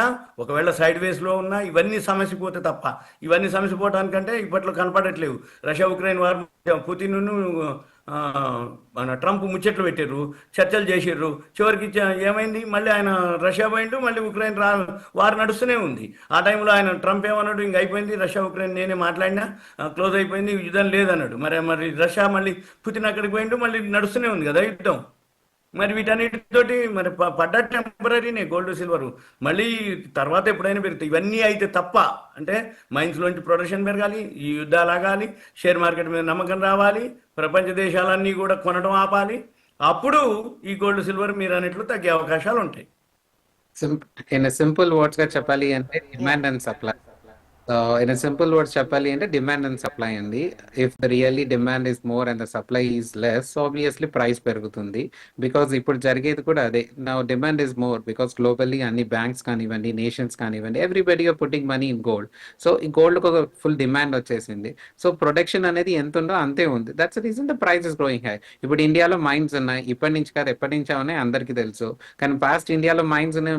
ఒకవేళ సైడ్ వేస్లో ఉన్నా ఇవన్నీ సమస్యపోతే తప్ప. ఇవన్నీ సమస్యపోవడానికంటే ఇప్పట్లో కనపడట్లేవు. రష్యా ఉక్రెయిన్ వార్, పుతిన్ మన ట్రంప్ ముచ్చట్లు పెట్టారు, చర్చలు చేసిర్రు. చివరికి ఏమైంది, మళ్ళీ ఆయన రష్యా పోయిండు, మళ్ళీ ఉక్రెయిన్ వార్ నడుస్తూనే ఉంది. ఆ టైంలో ఆయన ట్రంప్ ఏమన్నాడు, ఇంక అయిపోయింది రష్యా ఉక్రెయిన్ నేనే మాట్లాడినా, క్లోజ్ అయిపోయింది, యుద్ధం లేదన్నాడు. మరి రష్యా మళ్ళీ పుతిన్ అక్కడికి పోయిండు, మళ్ళీ నడుస్తూనే ఉంది కదా యుద్ధం. మరి వీటన్నిటితోటి మరి పడ్డ టెంపరీనే గోల్డ్ సిల్వర్. మళ్ళీ తర్వాత ఎప్పుడైనా పెరుగుతాయి. ఇవన్నీ అయితే తప్ప, అంటే మైన్స్లోంచి ప్రొడక్షన్ పెరగాలి, ఈ యుద్ధాలు ఆగాలి, షేర్ మార్కెట్ మీద నమ్మకం రావాలి, ప్రపంచ దేశాలన్నీ కూడా కొనడం ఆపాలి. అప్పుడు ఈ గోల్డ్ సిల్వర్ మీరు అన్నట్లు తగ్గే అవకాశాలు ఉంటాయి. ఇన్ సింపుల్ వర్డ్స్ గా చెప్పాలి అంటే demand and supply. In a simple words చెప్పాలి అంటే డిమాండ్ అండ్ సప్లై అండి. If the really demand is more and the supply is less, obviously price పెరుగుతుంది. బికాస్ ఇప్పుడు జరిగేది కూడా అదే. నా demand is more because globally అన్ని బ్యాంక్స్ కానివ్వండి, నేషన్స్ కానివ్వండి, everybody are putting money in gold. So ఈ గోల్డ్కి ఒక ఫుల్ డిమాండ్ వచ్చేసింది. సో ప్రొడక్షన్ అనేది ఎంత ఉందో అంతే ఉంది. That's reason the price is growing high. ఇప్పుడు ఇండియాలో మైన్స్ ఉన్నాయి, ఇప్పటి నుంచి కాదు ఎప్పటి నుంచి ఉన్నాయి అందరికీ తెలుసు. కానీ పాస్ట్ ఇండియాలో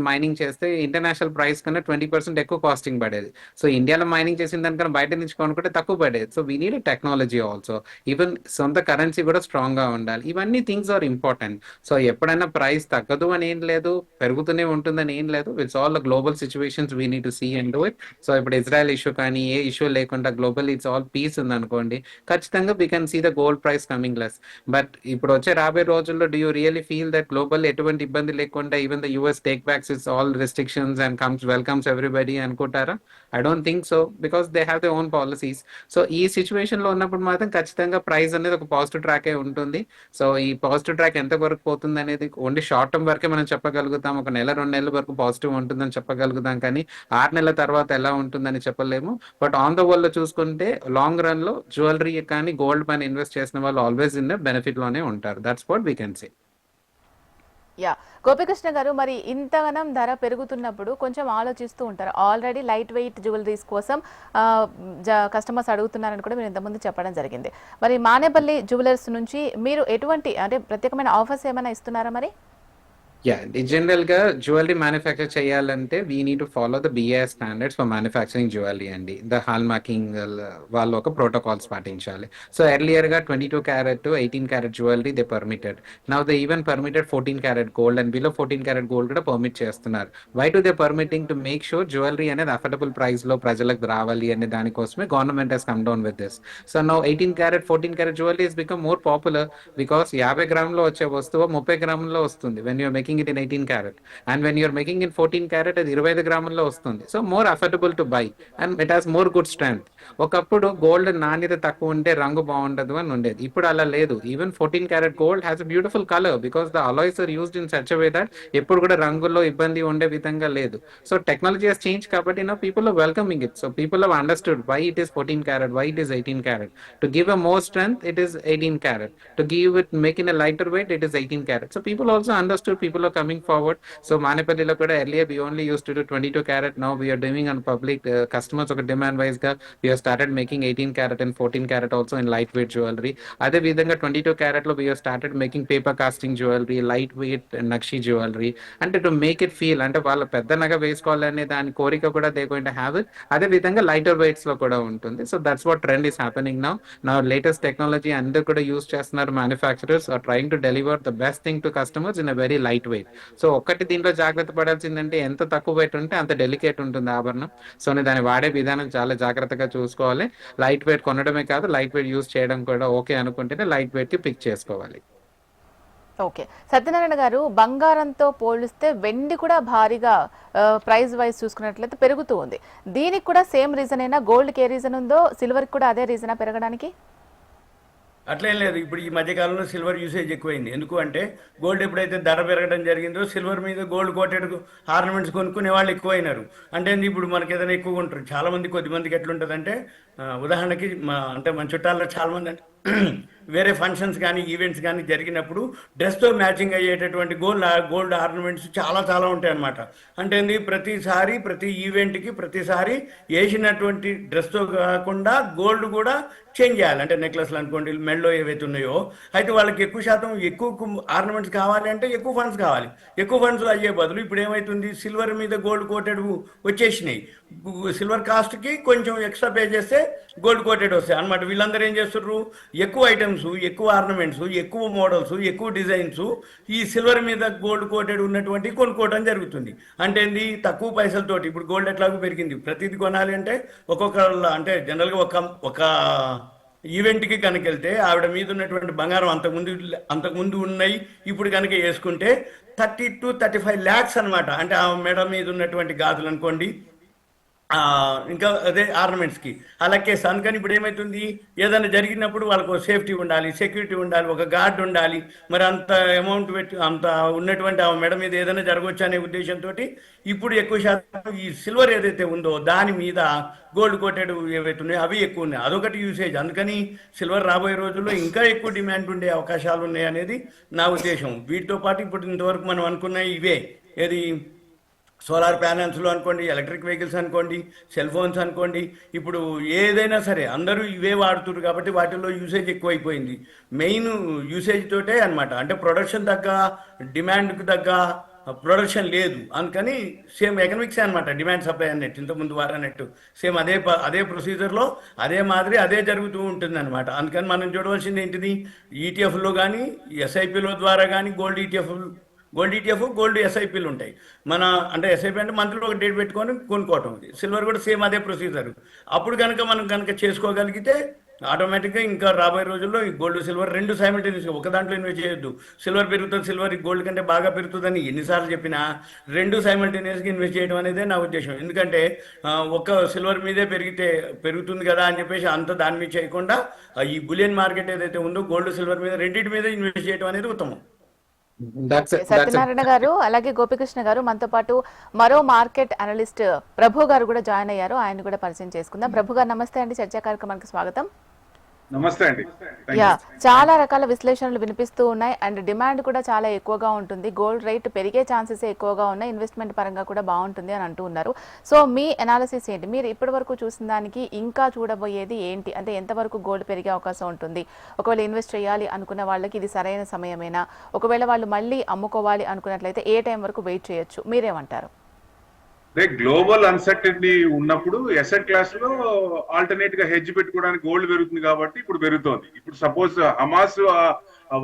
మైనింగ్ చేస్తే ఇంటర్నేషనల్ ప్రైస్ కన్నా 20% ఎక్కువ కాస్టింగ్ పడేది. సో ఇండియాలో మైనింగ్ చేసిన దానికన్నా బయట నుంచి కొనుక్కుంటే తక్కువ పడేది. So we need technology also. Even సొంత కరెన్సీ కూడా స్ట్రాంగ్ గా ఉండాలి. ఇవన్నీ థింగ్స్ ఆర్ ఇంపార్టెంట్. సో ఎప్పుడైనా ప్రైస్ తగ్గదు అని ఏం లేదు, పెరుగుతూనే ఉంటుందని ఏం లేదు. It's all global situations we need to see and do it. So ఇప్పుడు ఇజ్రాయెల్ ఇష్యూ కానీ ఏ ఇష్యూ లేకుండా గ్లోబల్ ఇట్స్ ఆల్ పీస్ ఉంది అనుకోండి, ఖచ్చితంగా we can see the gold price coming less. But ఇప్పుడు వచ్చే రాబోయే రోజుల్లో do you really feel that global ఎటువంటి ఇబ్బంది లేకుండా even the US take backs its all restrictions and welcomes everybody అనుకుంటారా? I don't think so because they have they own policies. So ఈ situation లో ఉన్నప్పుడు మాత్రం ఖచ్చితంగా ప్రైస్ అనేది ఒక పాజిటివ్ ట్రాక్ ఉంటుంది. సో ఈ పాజిటివ్ ట్రాక్ ఎంత వరకు పోతుంది అనేది ఓన్లీ షార్ట్ టర్మ్ వరకే మనం చెప్పగలుగుతాం. ఒక నెల 2 నెలల వరకు పాజిటివ్ ఉంటుందని చెప్పగలుగుతాం, కానీ 6 నెలల తర్వాత ఎలా ఉంటుందని చెప్పలేము. బట్ ఆన్ ద వరల్డ్ లో చూసుకుంటే లాంగ్ రన్ లో జ్యువెలరీ కానీ గోల్డ్ పైన ఇన్వెస్ట్ చేసిన వాళ్ళు ఆల్వేస్ ఇన్ బెనిఫిట్ లోనే ఉంటారు. That's what we can say. Yeah, Gopikrishna గారు, మరి ఇంతగానం ధర పెరుగుతున్నప్పుడు కొంచెం ఆలోచిస్తూ ఉంటారు. ఆల్రెడీ లైట్ వెయిట్ జ్యువెలరీస్ కోసం కస్టమర్స్ అడుగుతున్నారని కూడా మీరు ఇంతకుముందు చెప్పడం జరిగింది. మరి మానేపల్లి జ్యువెలర్స్ నుంచి మీరు ఎటువంటి అంటే ప్రత్యేకమైన ఆఫర్స్ ఏమైనా ఇస్తున్నారా మరి? జనరల్ గా జ్యువెలరీ మ్యానుఫ్యాక్చర్ చేయాలంటే we need to follow the BIS standards for manufacturing jewellery అండి. ద హాల్ మార్కింగ్ వాళ్ళు ఒక ప్రోటోకాల్స్ పాటించాలి. సో ఎర్లియర్ గా 22 carat to 18 carat jewellery they permitted. Now they even permitted 14 carat gold and below 14 carat gold కూడా permit చేస్తున్నారు. Why to they permitting? To make sure jewellery అనేది affordable price లో ప్రజలకు రావాలి అనే దానికోసమే government has come down with this. So now 18 carrot 14 carrot jewellery is become more popular because 50 గ్రాములో వచ్చే వస్తువు 30 గ్రాముల్లో వస్తుంది when you're making it in 18 carat, and when you're making it 14 carat అది 25 గ్రాముల్లో వస్తుంది. So more affordable to buy and it has more good strength. ఒకప్పుడు gold నాణ్యత తక్కువ ఉంటే రంగు బాగుండదు అని ఉండేది, ఇప్పుడు అలా లేదు. Even 14 carat gold has a beautiful colour because the alloys are used in such a way that ఎప్పుడు కూడా రంగుల్లో ఇబ్బంది ఉండే విధంగా లేదు. సో టెక్నాలజీ హస్ చేంజ్ కాబట్టి now people are welcoming it. So people have understood why it is 14 carat, why it is 18 carat. To give a more strength, it is 18 carat. To give it, make it a lighter weight, it is 18 carat. So people also understood, people are coming forward. So Manipalli kuda earlier we only used to do 22 carat. Now we are doing on public customers oka demand wise ga we have started making 18 carat and 14 carat also in lightweight jewelry. Ade vidhanga 22 carat lo we have started making paper casting jewelry, lightweight nakshi jewelry, and to make it feel ante vaalla pedda naga vesukovalane dani korika kuda they going to have it. Ade vidhanga lighter weights lo kuda untundi. So that's what trend is happening now. Now latest technology andaru kuda use chestunaru. Manufacturers are trying to deliver the best thing to customers in a very lightweight. So ఒక్కటి దీంట్లో జాగ్రత్త పడాల్సిందంటే ఎంత తక్కువ wait ఉంటే అంత delicate ఉంటుంది ఆభరణం. So దాన్ని వాడే విధానం చాలా జాగ్రత్తగా చూసుకోవాలి. లైట్ వెయిట్ కొనడమే కాదు, లైట్ వెయిట్ యూజ్ చేయడం కూడా ఓకే అనుకుంటేనే లైట్ వెయిట్ కి పిక్ చేసుకోవాలి. ఓకే, సత్యనారాయణ గారు, బంగారంతో పోలిస్తే వెండి కూడా భారీగా ప్రైస్ వైజ్ చూసుకున్నట్లయితే పెరుగుతూ ఉంది. దీనికి కూడా సేమ్ రీజన్ అయినా గోల్డ్కి ఏ రీజన్ ఉందో సిల్వర్కి కూడా అదే రీజనా పెరగడానికి? అట్లేం లేదు. ఇప్పుడు ఈ మధ్యకాలంలో సిల్వర్ యూసేజ్ ఎక్కువైంది. ఎందుకు అంటే గోల్డ్ ఎప్పుడైతే ధర పెరగడం జరిగిందో సిల్వర్ మీద గోల్డ్ కోటెడ్ ఆర్నమెంట్స్ కొనుక్కునే వాళ్ళు ఎక్కువైనారు. అంటే ఇప్పుడు మనకి ఏదైనా ఎక్కువ ఉంటారు చాలామంది. కొద్దిమందికి ఎట్లుంటుందంటే ఉదాహరణకి అంటే మన చుట్టాల్లో చాలామంది అంటే వేరే ఫంక్షన్స్ కానీ ఈవెంట్స్ కానీ జరిగినప్పుడు డ్రెస్తో మ్యాచింగ్ అయ్యేటటువంటి గోల్డ్ ఆర్నమెంట్స్ చాలా చాలా ఉంటాయి అన్నమాట. అంటే ప్రతిసారి ప్రతి ఈవెంట్కి ప్రతిసారి వేసినటువంటి డ్రెస్తో కాకుండా గోల్డ్ కూడా చేంజ్ చేయాలి. అంటే నెక్లెస్లు అనుకోండి, మెడలో ఏవైతే ఉన్నాయో, అయితే వాళ్ళకి ఎక్కువ శాతం ఎక్కువ ఆర్నమెంట్స్ కావాలి అంటే ఎక్కువ ఫండ్స్ కావాలి. ఎక్కువ ఫండ్స్ అయ్యే బదులు ఇప్పుడు ఏమవుతుంది, సిల్వర్ మీద గోల్డ్ కోటెడ్ వచ్చేసినాయి. సిల్వర్ కాస్ట్కి కొంచెం ఎక్స్ట్రా పే చేస్తే గోల్డ్ కోటెడ్ వస్తాయి అనమాట. వీళ్ళందరూ ఏం చేస్తుర్రు, ఎక్కువ ఐటమ్స్, ఎక్కువ ఆర్నమెంట్స్, ఎక్కువ మోడల్స్, ఎక్కువ డిజైన్స్ ఈ సిల్వర్ మీద గోల్డ్ కోటెడ్ ఉన్నటువంటి కొనుక్కోవడం జరుగుతుంది. అంటే తక్కువ పైసలతోటి. ఇప్పుడు గోల్డ్ ఎట్లాగో పెరిగింది, ప్రతిదీ కొనాలి అంటే ఒక్కొక్క అంటే జనరల్గా ఒక ఈవెంట్కి కనుక వెళ్తే ఆవిడ మీద ఉన్నటువంటి బంగారం అంతకుముందు ఉన్నాయి, ఇప్పుడు కనుక వేసుకుంటే 30 to 35 lakhs అనమాట. అంటే ఆ మెడ మీద ఉన్నటువంటి గాజులు అనుకోండి, ఇంకా అదే ఆర్నమెంట్స్కి అలాకేసి. అందుకని ఇప్పుడు ఏమవుతుంది, ఏదైనా జరిగినప్పుడు వాళ్ళకు సేఫ్టీ ఉండాలి, సెక్యూరిటీ ఉండాలి, ఒక గార్డ్ ఉండాలి. మరి అంత అమౌంట్ పెట్టి అంత ఉన్నటువంటి ఆ మెడ మీద ఏదైనా జరగవచ్చు అనే ఉద్దేశంతో ఇప్పుడు ఎక్కువ శాతం ఈ సిల్వర్ ఏదైతే ఉందో దాని మీద గోల్డ్ కోటెడ్ ఏవైతే ఉన్నాయో అవి ఎక్కువ ఉన్నాయి. అదొకటి యూసేజ్. అందుకని సిల్వర్ రాబోయే రోజుల్లో ఇంకా ఎక్కువ డిమాండ్ ఉండే అవకాశాలు ఉన్నాయి అనేది నా ఉద్దేశం. వీటితో పాటు ఇప్పుడు ఇంతవరకు మనం అనుకున్న ఇవే, ఏది సోలార్ ప్యానల్స్లో అనుకోండి, ఎలక్ట్రిక్ వెహికల్స్ అనుకోండి, సెల్ ఫోన్స్ అనుకోండి, ఇప్పుడు ఏదైనా సరే అందరూ ఇవే వాడుతున్నారు కాబట్టి వాటిల్లో యూసేజ్ ఎక్కువైపోయింది. మెయిన్ యూసేజ్ తోటే అనమాట. అంటే ప్రొడక్షన్ తగ్గ డిమాండ్కి తగ్గ ప్రొడక్షన్ లేదు. అందుకని సేమ్ ఎకనామిక్స్ అనమాట, డిమాండ్ సప్లై అన్నట్టు, ఇంతకుముందు వారన్నట్టు సేమ్ అదే ప్రొసీజర్లో అదే మాదిరి అదే జరుగుతూ ఉంటుంది అనమాట. అందుకని మనం చూడవలసింది ఏంటిది, ఈటీఎఫ్లో కానీ ఎస్ఐపిలో ద్వారా కానీ గోల్డ్ ఈటీఎఫ్ గోల్డ్ ఎస్ఐపీలు ఉంటాయి. అంటే ఎస్ఐపి అంటే మంత్లీలో ఒక డేట్ పెట్టుకొని కొనుక్కోవటం. సిల్వర్ కూడా సేమ్ అదే ప్రొసీజర్. అప్పుడు కనుక మనం చేసుకోగలిగితే ఆటోమేటిక్గా ఇంకా రాబోయే రోజుల్లో ఈ గోల్డ్ సిల్వర్ రెండు సైమల్టేనియస్గా ఒక దాంట్లో ఇన్వెస్ట్ చేయొద్దు. సిల్వర్ పెరుగుతుంది, సిల్వర్ ఈ గోల్డ్ కంటే బాగా పెరుగుతుందని ఎన్నిసార్లు చెప్పినా రెండు సైమల్టేనియస్గా ఇన్వెస్ట్ చేయడం అనేదే నా ఉద్దేశం. ఎందుకంటే ఒక్క సిల్వర్ మీదే పెరుగుతుంది కదా అని చెప్పేసి అంత దాని మీద చేయకుండా ఈ బులియన్ మార్కెట్ ఏదైతే ఉందో గోల్డ్ సిల్వర్ మీద రెండింటి మీద ఇన్వెస్ట్ చేయడం అనేది ఉత్తమం. సత్యనారాయణ గారు అలాగే గోపికృష్ణ గారు మనతో పాటు మరో మార్కెట్ అనలిస్ట్ ప్రభు గారు కూడా జాయిన్ అయ్యారు. ఆయన కూడా పరిచయం చేసుకుందాం. ప్రభు గారు నమస్తే అండి, చర్చా కార్యక్రమానికి స్వాగతం. నమస్తే అండి. చాలా రకాల విశ్లేషణలు వినిపిస్తూ ఉన్నాయి అండ్ డిమాండ్ కూడా చాలా ఎక్కువగా ఉంటుంది. గోల్డ్ రేట్ పెరిగే ఛాన్సెస్ ఎక్కువగా ఉన్నాయి, ఇన్వెస్ట్మెంట్ పరంగా కూడా బాగుంటుంది అని అంటూ ఉన్నారు. సో మీ అనాలిసిస్ ఏంటి? మీరు ఇప్పటి వరకు చూసిన దానికి ఇంకా చూడబోయేది ఏంటి? అంటే ఎంతవరకు గోల్డ్ పెరిగే అవకాశం ఉంటుంది? ఒకవేళ ఇన్వెస్ట్ చేయాలి అనుకున్న వాళ్ళకి ఇది సరైన సమయమేనా? ఒకవేళ వాళ్ళు మళ్ళీ అమ్ముకోవాలి అనుకున్నట్లయితే ఏ టైం వరకు వెయిట్ చేయొచ్చు? మీరేమంటారు? గ్లోబల్ అన్సర్టనిటీ ఉన్నప్పుడు ఎసెట్ క్లాస్ లో ఆల్టర్నేట్ గా హెడ్జ్ పెట్టుకోవడానికి గోల్డ్ పెరుగుతుంది కాబట్టి ఇప్పుడు పెరుగుతోంది. ఇప్పుడు సపోజ్ హమాస్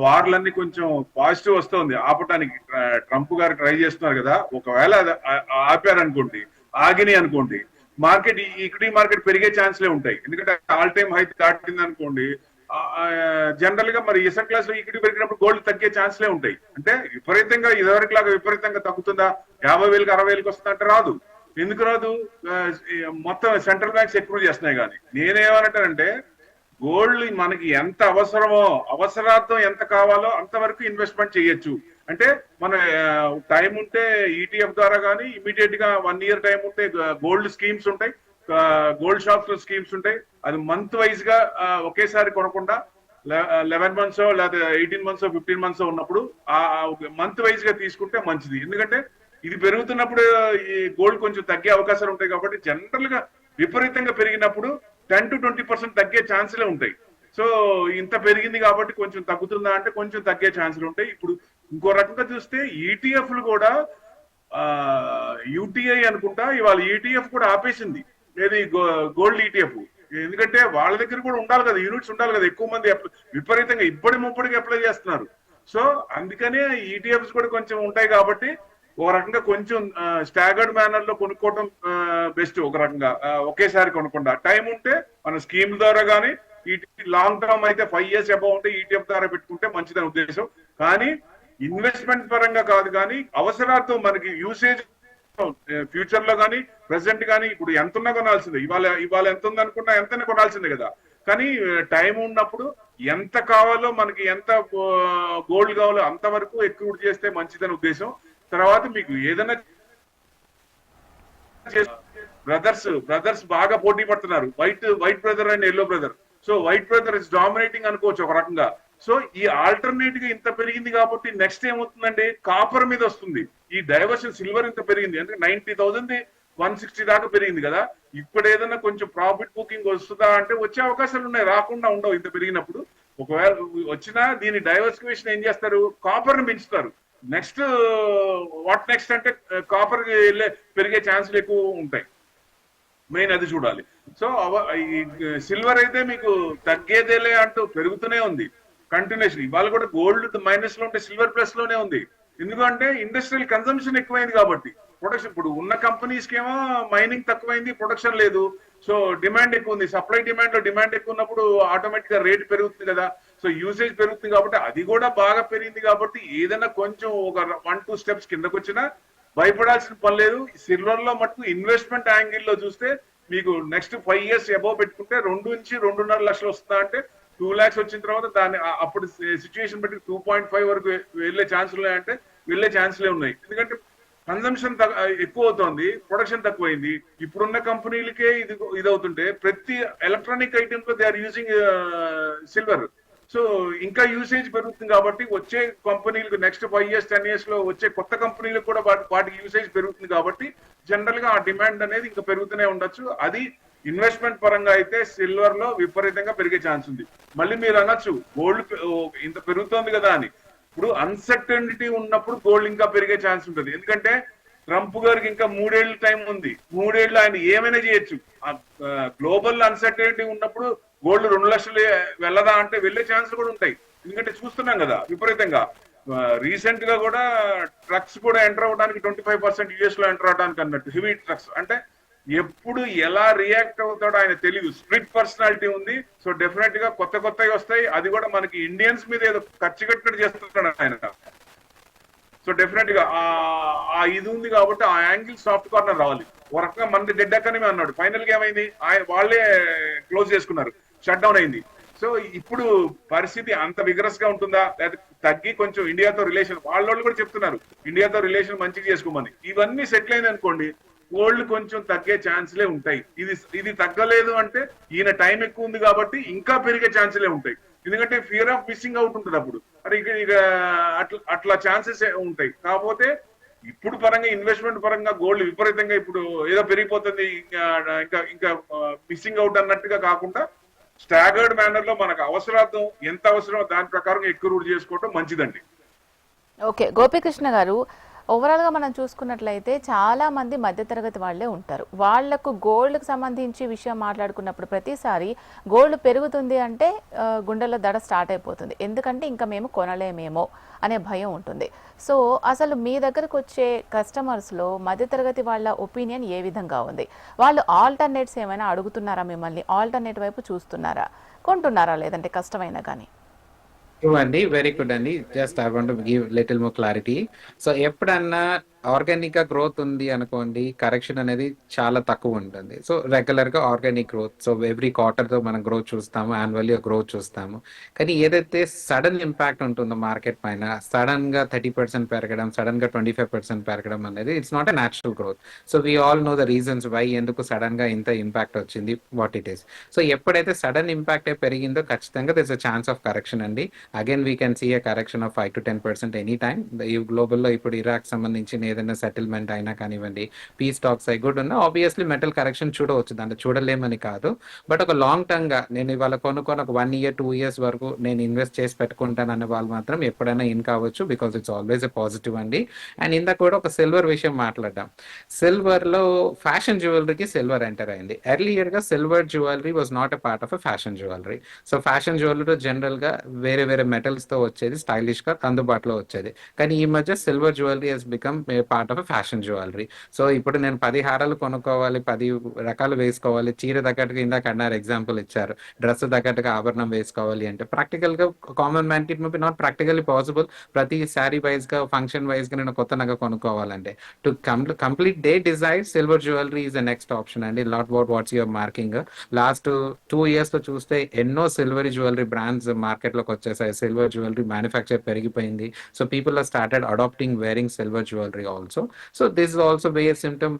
వార్లన్నీ కొంచెం పాజిటివ్ వస్తుంది ఆపటానికి ట్రంప్ గారు ట్రై చేస్తున్నారు కదా. ఒకవేళ ఆపారనుకోండి, ఆగినాయి అనుకోండి, మార్కెట్ ఈక్విటీ మార్కెట్ పెరిగే ఛాన్స్లే ఉంటాయి. ఎందుకంటే ఆల్ టైమ్ హై దాటింది అనుకోండి, జనరల్ గా మరి ఎసెట్ క్లాస్ లో ఈక్విటీ పెరిగినప్పుడు గోల్డ్ తగ్గే ఛాన్స్లే ఉంటాయి. అంటే విపరీతంగా ఇదివరకు లాగా విపరీతంగా తగ్గుతుందా, 50,000కి 60,000కి వస్తుందంటే రాదు. ఎందుకు రాదు? మొత్తం సెంట్రల్ బ్యాంక్స్ ఎక్కువ చేస్తున్నాయి. కానీ నేనేమనంటానంటే గోల్డ్ మనకి ఎంత అవసరమో, అవసరార్థం ఎంత కావాలో అంతవరకు ఇన్వెస్ట్మెంట్ చేయొచ్చు. అంటే మన టైం ఉంటే ఈటీఎఫ్ ద్వారా కానీ ఇమీడియట్ గా 1 year టైం ఉంటే గోల్డ్ స్కీమ్స్ ఉంటాయి, గోల్డ్ షాప్స్ లో స్కీమ్స్ ఉంటాయి. అది మంత్ వైజ్ గా ఒకేసారి కొనకుండా 11 months లేదా 18 months 15 months ఉన్నప్పుడు మంత్ వైజ్ గా తీసుకుంటే మంచిది. ఎందుకంటే ఇది పెరుగుతున్నప్పుడు ఈ గోల్డ్ కొంచెం తగ్గే అవకాశాలు ఉంటాయి. కాబట్టి జనరల్ గా విపరీతంగా పెరిగినప్పుడు 10 to 20% తగ్గే ఛాన్సులే ఉంటాయి. సో ఇంత పెరిగింది కాబట్టి కొంచెం తగ్గుతుందా అంటే కొంచెం తగ్గే ఛాన్సులు ఉంటాయి. ఇప్పుడు ఇంకో రకంగా చూస్తే ఈటీఎఫ్లు కూడా యూటీఐ అనుకుంటా ఇవాళ ఈటీఎఫ్ కూడా ఆపేసింది. ఏది గోల్డ్ ఈటీఎఫ్. ఎందుకంటే వాళ్ళ దగ్గర కూడా ఉండాలి కదా, యూనిట్స్ ఉండాలి కదా. ఎక్కువ మంది విపరీతంగా ముప్పటికి అప్లై చేస్తున్నారు. సో అందుకనే ఈటీఎఫ్స్ కూడా కొంచెం ఉంటాయి కాబట్టి ఒక రకంగా కొంచెం స్టాగర్డ్ మేనర్ లో కొనుక్కోవడం బెస్ట్. ఒక రకంగా ఒకేసారి కొనకుండా టైం ఉంటే మన స్కీమ్ ద్వారా కానీ లాంగ్ టర్మ్ అయితే 5 years అబౌవ్ ఉంటే ఈటీఎఫ్ ద్వారా పెట్టుకుంటే మంచిదని ఉద్దేశం. కానీ ఇన్వెస్ట్మెంట్ పరంగా కాదు, కానీ అవసరాలతో మనకి యూసేజ్ ఫ్యూచర్ లో కానీ ప్రెసెంట్ కానీ ఇప్పుడు ఎంత ఉన్నా కొనాల్సిందే. ఇవాళ ఎంత ఉంది అనుకున్నా ఎంతనే కొనాల్సిందే కదా. కానీ టైం ఉన్నప్పుడు ఎంత కావాలో మనకి ఎంత గోల్డ్ కావాలో అంతవరకు ఎక్కువ చేస్తే మంచిదని ఉద్దేశం. తర్వాత మీకు ఏదైనా బ్రదర్స్ బాగా పోటీ పడుతున్నారు, white brother and yellow brother. So white brother is dominating అనుకోవచ్చు ఒక రకంగా. సో ఈ ఆల్టర్నేట్ గా ఇంత పెరిగింది కాబట్టి నెక్స్ట్ ఏమవుతుందంటే కాపర్ మీద వస్తుంది. ఈ డైవర్షన్ సిల్వర్ ఇంత పెరిగింది అంటే 90,000 160 దాకా పెరిగింది కదా. ఇప్పుడు ఏదైనా కొంచెం ప్రాఫిట్ బుకింగ్ వస్తుందా అంటే వచ్చే అవకాశాలు ఉన్నాయి, రాకుండా ఉండవు. ఇంత పెరిగినప్పుడు ఒకవేళ వచ్చినా దీని డైవర్సిఫికేషన్ ఏం చేస్తారు, కాపర్ ని పెంచుతారు. నెక్స్ట్ వాట్ నెక్స్ట్ అంటే కాపర్ పెరిగే ఛాన్సులు ఎక్కువ ఉంటాయి. మెయిన్ అది చూడాలి. సో సిల్వర్ అయితే మీకు తగ్గేదేలే అంటూ పెరుగుతూనే ఉంది కంటిన్యూషన్. ఇవాళ కూడా గోల్డ్ మైనస్ లో ఉంటే సిల్వర్ ప్లస్ లోనే ఉంది. ఎందుకంటే ఇండస్ట్రియల్ కన్సంప్షన్ ఎక్కువైంది కాబట్టి. ప్రొడక్షన్ ఇప్పుడు ఉన్న కంపెనీస్ కి ఏమో మైనింగ్ తక్కువైంది, ప్రొడక్షన్ లేదు. సో డిమాండ్ ఎక్కువ ఉంది. సప్లై డిమాండ్ లో డిమాండ్ ఎక్కువ ఉన్నప్పుడు ఆటోమేటిక్ గా రేట్ పెరుగుతుంది కదా. సో యూసేజ్ పెరుగుతుంది కాబట్టి అది కూడా బాగా పెరిగింది. కాబట్టి ఏదైనా కొంచెం ఒక 1-2 steps కిందకు వచ్చినా భయపడాల్సిన పని లేదు. సిల్వర్ లో మటుకు ఇన్వెస్ట్మెంట్ యాంగిల్ లో చూస్తే మీకు నెక్స్ట్ 5 years అబౌవ్ పెట్టుకుంటే 2 నుంచి 2.5 లక్షలు వస్తుందా అంటే 2 lakhs వచ్చిన తర్వాత దాన్ని అప్పుడు సిచ్యువేషన్ బట్టి 2.5 వరకు వెళ్ళే ఛాన్సులు ఉన్నాయంటే వెళ్ళే ఛాన్సులే ఉన్నాయి. ఎందుకంటే కన్సంప్షన్ ఎక్కువ అవుతోంది, ప్రొడక్షన్ తక్కువైంది. ఇప్పుడున్న కంపెనీలకే ఇది అవుతుంటే ప్రతి ఎలక్ట్రానిక్ ఐటమ్ లో they are using silver. So ఇంకా యూసేజ్ పెరుగుతుంది కాబట్టి వచ్చే కంపెనీలకు నెక్స్ట్ 5 years 10 years లో వచ్చే కొత్త కంపెనీలకు కూడా వాటికి యూసేజ్ పెరుగుతుంది కాబట్టి జనరల్ గా ఆ డిమాండ్ అనేది ఇంకా పెరుగుతూనే ఉండొచ్చు. అది ఇన్వెస్ట్మెంట్ పరంగా అయితే సిల్వర్ లో విపరీతంగా పెరిగే ఛాన్స్ ఉంది. మళ్ళీ మీరు అనొచ్చు గోల్డ్ ఇంత పెరుగుతోంది కదా అని. ఇప్పుడు అన్సర్టనిటీ ఉన్నప్పుడు గోల్డ్ ఇంకా పెరిగే ఛాన్స్ ఉంటుంది. ఎందుకంటే ట్రంప్ గారికి ఇంకా 3 ఏళ్ళు టైం ఉంది. 3 ఏళ్ళు ఆయన ఏమైనా చేయొచ్చు. గ్లోబల్ అన్సర్టనిటీ ఉన్నప్పుడు గోల్డ్ 2 లక్షలు వెళ్ళదా అంటే వెళ్లే ఛాన్స్ కూడా ఉంటాయి. ఎందుకంటే చూస్తున్నాం కదా విపరీతంగా. రీసెంట్ గా కూడా ట్రక్స్ కూడా ఎంటర్ అవడానికి 25% యుఎస్ లో ఎంటర్ అవడానికి అన్నట్టు హెవీ ట్రక్స్ అంటే ఎప్పుడు ఎలా రియాక్ట్ అవుతాడో ఆయన తెలియదు. స్ప్లిట్ పర్సనాలిటీ ఉంది. సో డెఫినెట్ గా కొత్త కొత్తవి వస్తాయి. అది కూడా మనకి ఇండియన్స్ మీద ఏదో ఖర్చు కట్టినట్టు చేస్తున్నాడు ఆయన. సో డెఫినెట్ గా ఆ ఇది ఉంది కాబట్టి ఆ యాంగిల్ సాఫ్ట్ కార్నర్ రావాలి. ఓ రకంగా మనది డెడ్ ఎకానమీ అన్నాడు, ఫైనల్ గా ఏమైంది, వాళ్ళే క్లోజ్ చేసుకున్నారు, షట్ డౌన్ అయింది. సో ఇప్పుడు పరిస్థితి అంత విగ్రస్ గా ఉంటుందా, లేదా తగ్గి కొంచెం ఇండియాతో రిలేషన్, వాళ్ళు కూడా చెప్తున్నారు ఇండియాతో రిలేషన్ మంచిగా చేసుకోమని. ఇవన్నీ సెటిల్ అయింది అనుకోండి, గోల్డ్ కొంచెం తగ్గే ఛాన్స్లే ఉంటాయి. ఇది తగ్గలేదు అంటే ఈయన టైం ఎక్కువ ఉంది కాబట్టి ఇంకా పెరిగే ఛాన్స్లే ఉంటాయి. ఎందుకంటే ఫియర్ ఆఫ్ మిస్సింగ్ అవుట్ ఉంటుంది అప్పుడు. మరి ఇక అట్లా ఛాన్సెస్ ఉంటాయి. కాకపోతే ఇప్పుడు పరంగా ఇన్వెస్ట్మెంట్ పరంగా గోల్డ్ విపరీతంగా ఇప్పుడు ఏదో పెరిగిపోతుంది, ఇంకా ఇంకా మిస్సింగ్ అవుట్ అన్నట్టుగా కాకుండా స్టాగర్డ్ మేనర్ లో మనకు అవసరార్థం ఎంత అవసరమో దాని ప్రకారం ఎక్కువ రూట్ చేసుకోవడం మంచిదండి. ఓకే గోపీకృష్ణ గారు, ఓవరాల్ గా మనం చూసుకున్నట్లయితే చాలా మంది మధ్యతరగతి వాళ్లే ఉంటారు. వాళ్లకు గోల్డ్ కు సంబంధించి విషయం మాట్లాడుకున్నప్పుడు ప్రతిసారి గోల్డ్ పెరుగుతుంది అంటే గుండెల్లో దడ స్టార్ట్ అయిపోతుంది. ఎందుకంటే ఇంకా మేము కొనలేమేమో అనే భయం ఉంటుంది. సో అసలు మీ దగ్గరకు వచ్చే కస్టమర్స్ లో మధ్యతరగతి వాళ్ళ ఒపీనియన్ ఏ విధంగా ఉంది? వాళ్ళు ఆల్టర్నేట్స్ ఏమైనా అడుగుతున్నారా మిమ్మల్ని? ఆల్టర్నేట్ వైపు చూస్తున్నారా, కొంటున్నారా, లేదంటే కష్టమైనా కానీ? అండి, వెరీ గుడ్ అండి. Just I want give little more clarity. So ఎప్పుడన్నా ఆర్గానిక్ గా గ్రోత్ ఉంది అనుకోండి, కరెక్షన్ అనేది చాలా తక్కువ ఉంటుంది. సో రెగ్యులర్ గా organic growth, so every quarter తో మనం గ్రోత్ చూస్తాము, యాన్యువల్లీ గ్రోత్ చూస్తాము. కానీ ఏదైతే సడన్ ఇంపాక్ట్ ఉంటుందో మార్కెట్ పైన, సడన్ గా 30% పెరగడం, సడన్ గా 25% పెరగడం అనేది it's not a natural growth. So we all know the reasons why, ఎందుకు సడన్ గా ఇంత ఇంపాక్ట్ వచ్చింది, వాట్ ఇట్ ఈస్. సో ఎప్పుడైతే సడన్ ఇంపాక్ట్ పెరిగిందో ఖచ్చితంగా this a chance of correction అండి. Again we can see a correction of 5 to 10% any time. ఈ global లో ఇప్పుడు ఇరాక్ సంబంధించిన ఏదైనా సెటిల్మెంట్ అయినా కానివ్వండి, పీస్ టాక్స్ అయి గుడ్ ఉన్నా ఆబ్వియస్లీ మెటల్ కరెక్షన్ చూడవచ్చు, దాంట్లో చూడలేమని కాదు. బట్ ఒక లాంగ్ టర్మ్ గా నేను ఇవాళ కొనుక్కొని ఒక 1 year 2 years వరకు నేను ఇన్వెస్ట్ చేసి పెట్టుకుంటాను అనే వాళ్ళు మాత్రం ఎప్పుడైనా ఇన్ కావచ్చు, because it's always a positive అండి. అండ్ ఇందాక కూడా ఒక సిల్వర్ విషయం మాట్లాడడం. సిల్వర్ లో ఫ్యాషన్ జ్యువెలరీకి సిల్వర్ ఎంటర్ అయింది. ఎర్లియర్ గా silver jewellery was not a part of a fashion jewellery. So fashion jewellery general గా వేరే వేరే మెటల్స్ తో వచ్చేది, స్టైలిష్ గా అందుబాటులో వచ్చేది. కానీ ఈ మధ్య silver jewellery has become a part of fashion jewellery. So ఇప్పుడు నేను 10 హారాలు కొనుక్కోవాలి, 10 రకాలు వేసుకోవాలి, చీర తగ్గట్టుగా ఇందాక అన్నారు ఎగ్జాంపుల్ ఇచ్చారు, డ్రెస్ తగ్గట్టుగా ఆభరణం వేసుకోవాలి అంటే ప్రాక్టికల్ గా కామన్ మ్యాన్ కి ఇట్ నాట్ ప్రాక్టికల్లీ పాసిబుల్. ప్రతి శారీ వైజ్ గా, ఫంక్షన్ వైజ్ గా నేను కొత్త నగ కొనుక్కోవాలంటే to complete the desire, silver jewellery is the next option అండి. Not what's your marking. Last 2 years లో చూస్తే ఎన్నో సిల్వర్ జ్యువెలరీ బ్రాండ్స్ మార్కెట్ లోకి వచ్చేసాయి. సిల్వర్ జ్యువెలరీ మ్యానుఫ్యాక్చర్ పెరిగిపోయింది. So people are started adopting wearing silver jewellery also. So this is also way symptom.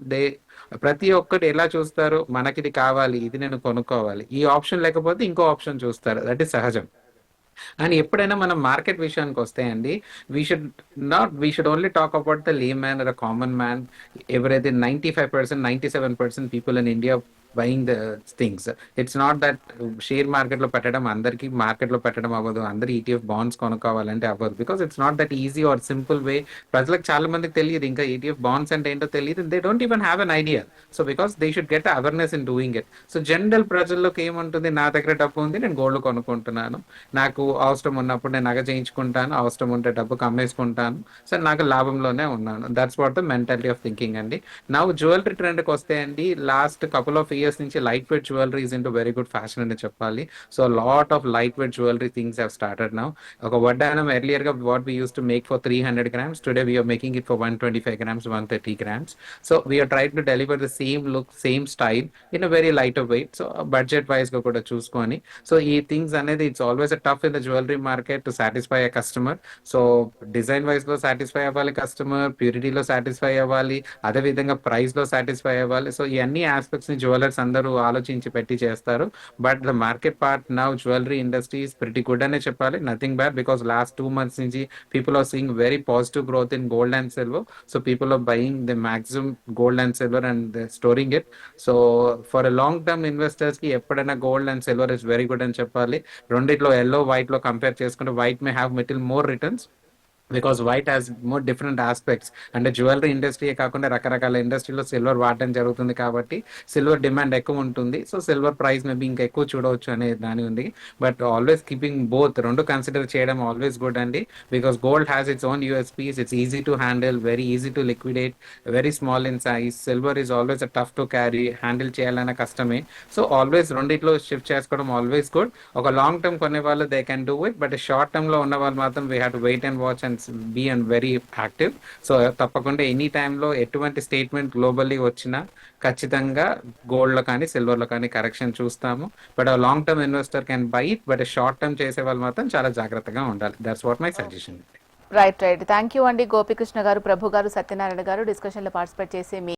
ప్రతి ఒక్కటి ఎలా చూస్తారు, మనకి ఇది కావాలి, ఇది నేను కొనుక్కోవాలి, ఈ ఆప్షన్ లేకపోతే ఇంకో ఆప్షన్ చూస్తారు, దట్ ఈస్ సహజం. అండ్ ఎప్పుడైనా మనం మార్కెట్ విషయానికి వస్తే అండి, we should only talk about the లే మ్యాన్ ఆర్ కామన్ మ్యాన్. ఎవరైతే 95%, 97% people in India buying the things. It's not that share market లో పెట్టడం అందరికి మార్కెట్ లో పెట్టడం అవ్వదు, అందరు ETF బాండ్స్ కొనుక్కోవాలంటే అవ్వదు. Because it's not that easy or simple way. ప్రజలకు చాలా మందికి తెలియదు ఇంకా ETF బాండ్స్ అంటే ఏంటో తెలియదు. They don't even have an idea. So because they should get awareness in doing it. So general ప్రజల్లోకి ఏముంటుంది, నా దగ్గర డబ్బు ఉంది, నేను గోల్డ్ కొనుక్కుంటున్నాను, నాకు అవసరం ఉన్నప్పుడు నేను నగ చేయించుకుంటాను, అవసరం ఉంటే డబ్బుకు అమ్మేసుకుంటాను, సో నాకు లాభంలోనే ఉన్నాను. That's what the mentality of thinking అండి. నా జ్యువెలరీ ట్రెండ్కి వస్తే అండి, లాస్ట్ కపుల్ ఆఫ్ ఇయర్స్ నుంచి light weight jewellery is into very good fashion అని చెప్పాలి. So lot of light weight jewellery things have started now. ఒక వడ్డానం ఎర్లియర్ గా what we use to make for 300 grams, today we're making it for 125 grams, 130 grams. So we're try to deliver the same look, same style in a very light of weight. So budget wise గా కూడా చూసుకొని, so ఈ things అనేది it's always a tough in the jewellery market to satisfy a customer. So design wise లో satisfy అవ్వాలి customer, ప్యూరిటీలో satisfy అవ్వాలి, అదే విధంగా ప్రైస్ లో సాటిస్ఫై అవ్వాలి. సో ఈ అన్ని ఆస్పెక్ట్స్ ని జ్యువెలర్స్ అందరూ ఆలోచించి పెట్టి చేస్తారు. But the market part now jewellery industry is pretty good అనే చెప్పాలి, nothing bad. Because last 2 months నుంచి people are seeing very positive growth in gold and silver. So people are buying the maximum gold and silver and storing it. So for a long term investors కి ఎప్పుడైనా gold and silver is very good అని చెప్పాలి. రెండిట్లో yellow white లో compare చేసుకుంటే white may have little more returns, because white has more different aspects. అంటే jewellery industry కాకుండా రకరకాల ఇండస్ట్రీలో సిల్వర్ వాడడం జరుగుతుంది కాబట్టి సిల్వర్ డిమాండ్ ఎక్కువ ఉంటుంది. సో సిల్వర్ ప్రైస్ మేబీ ఇంకా ఎక్కువ చూడవచ్చు అనే దాని ఉంది. బట్ ఆల్వేస్ కీపింగ్ బోత్, రెండు కన్సిడర్ చేయడం ఆల్వేస్ గుడ్ అండి. Because gold has its own USPs, it's easy to handle, very easy to liquidate, very small in size. Silver is always tough to carry, handle చేయాలన్న కష్టమే. So always రెండిట్లో shift చేసుకోవడం always good. ఒక long term కొనే వాళ్ళు they can do it, but short term లో ఉన్న వాళ్ళు మాత్రం we have to wait and watch and be and very active. So తప్పకుండా ఎనీ టైంలో ఎటువంటి స్టేట్మెంట్ గ్లోబల్లీ వచ్చినా ఖచ్చితంగా గోల్డ్ లో కానీ సిల్వర్ లో కానీ కరెక్షన్ చూస్తాము. బట్ ఆ long term investor can buy it, but short term చేసే వాళ్ళు మాత్రం చాలా జాగ్రత్తగా ఉండాలి. That's what my suggestion. Right. Thank you అండి గోపికృష్ణ గారు, ప్రభు గారు, సత్యనారాయణ గారు డిస్కషన్ లో పార్టిసిపేట్ చేసి మీ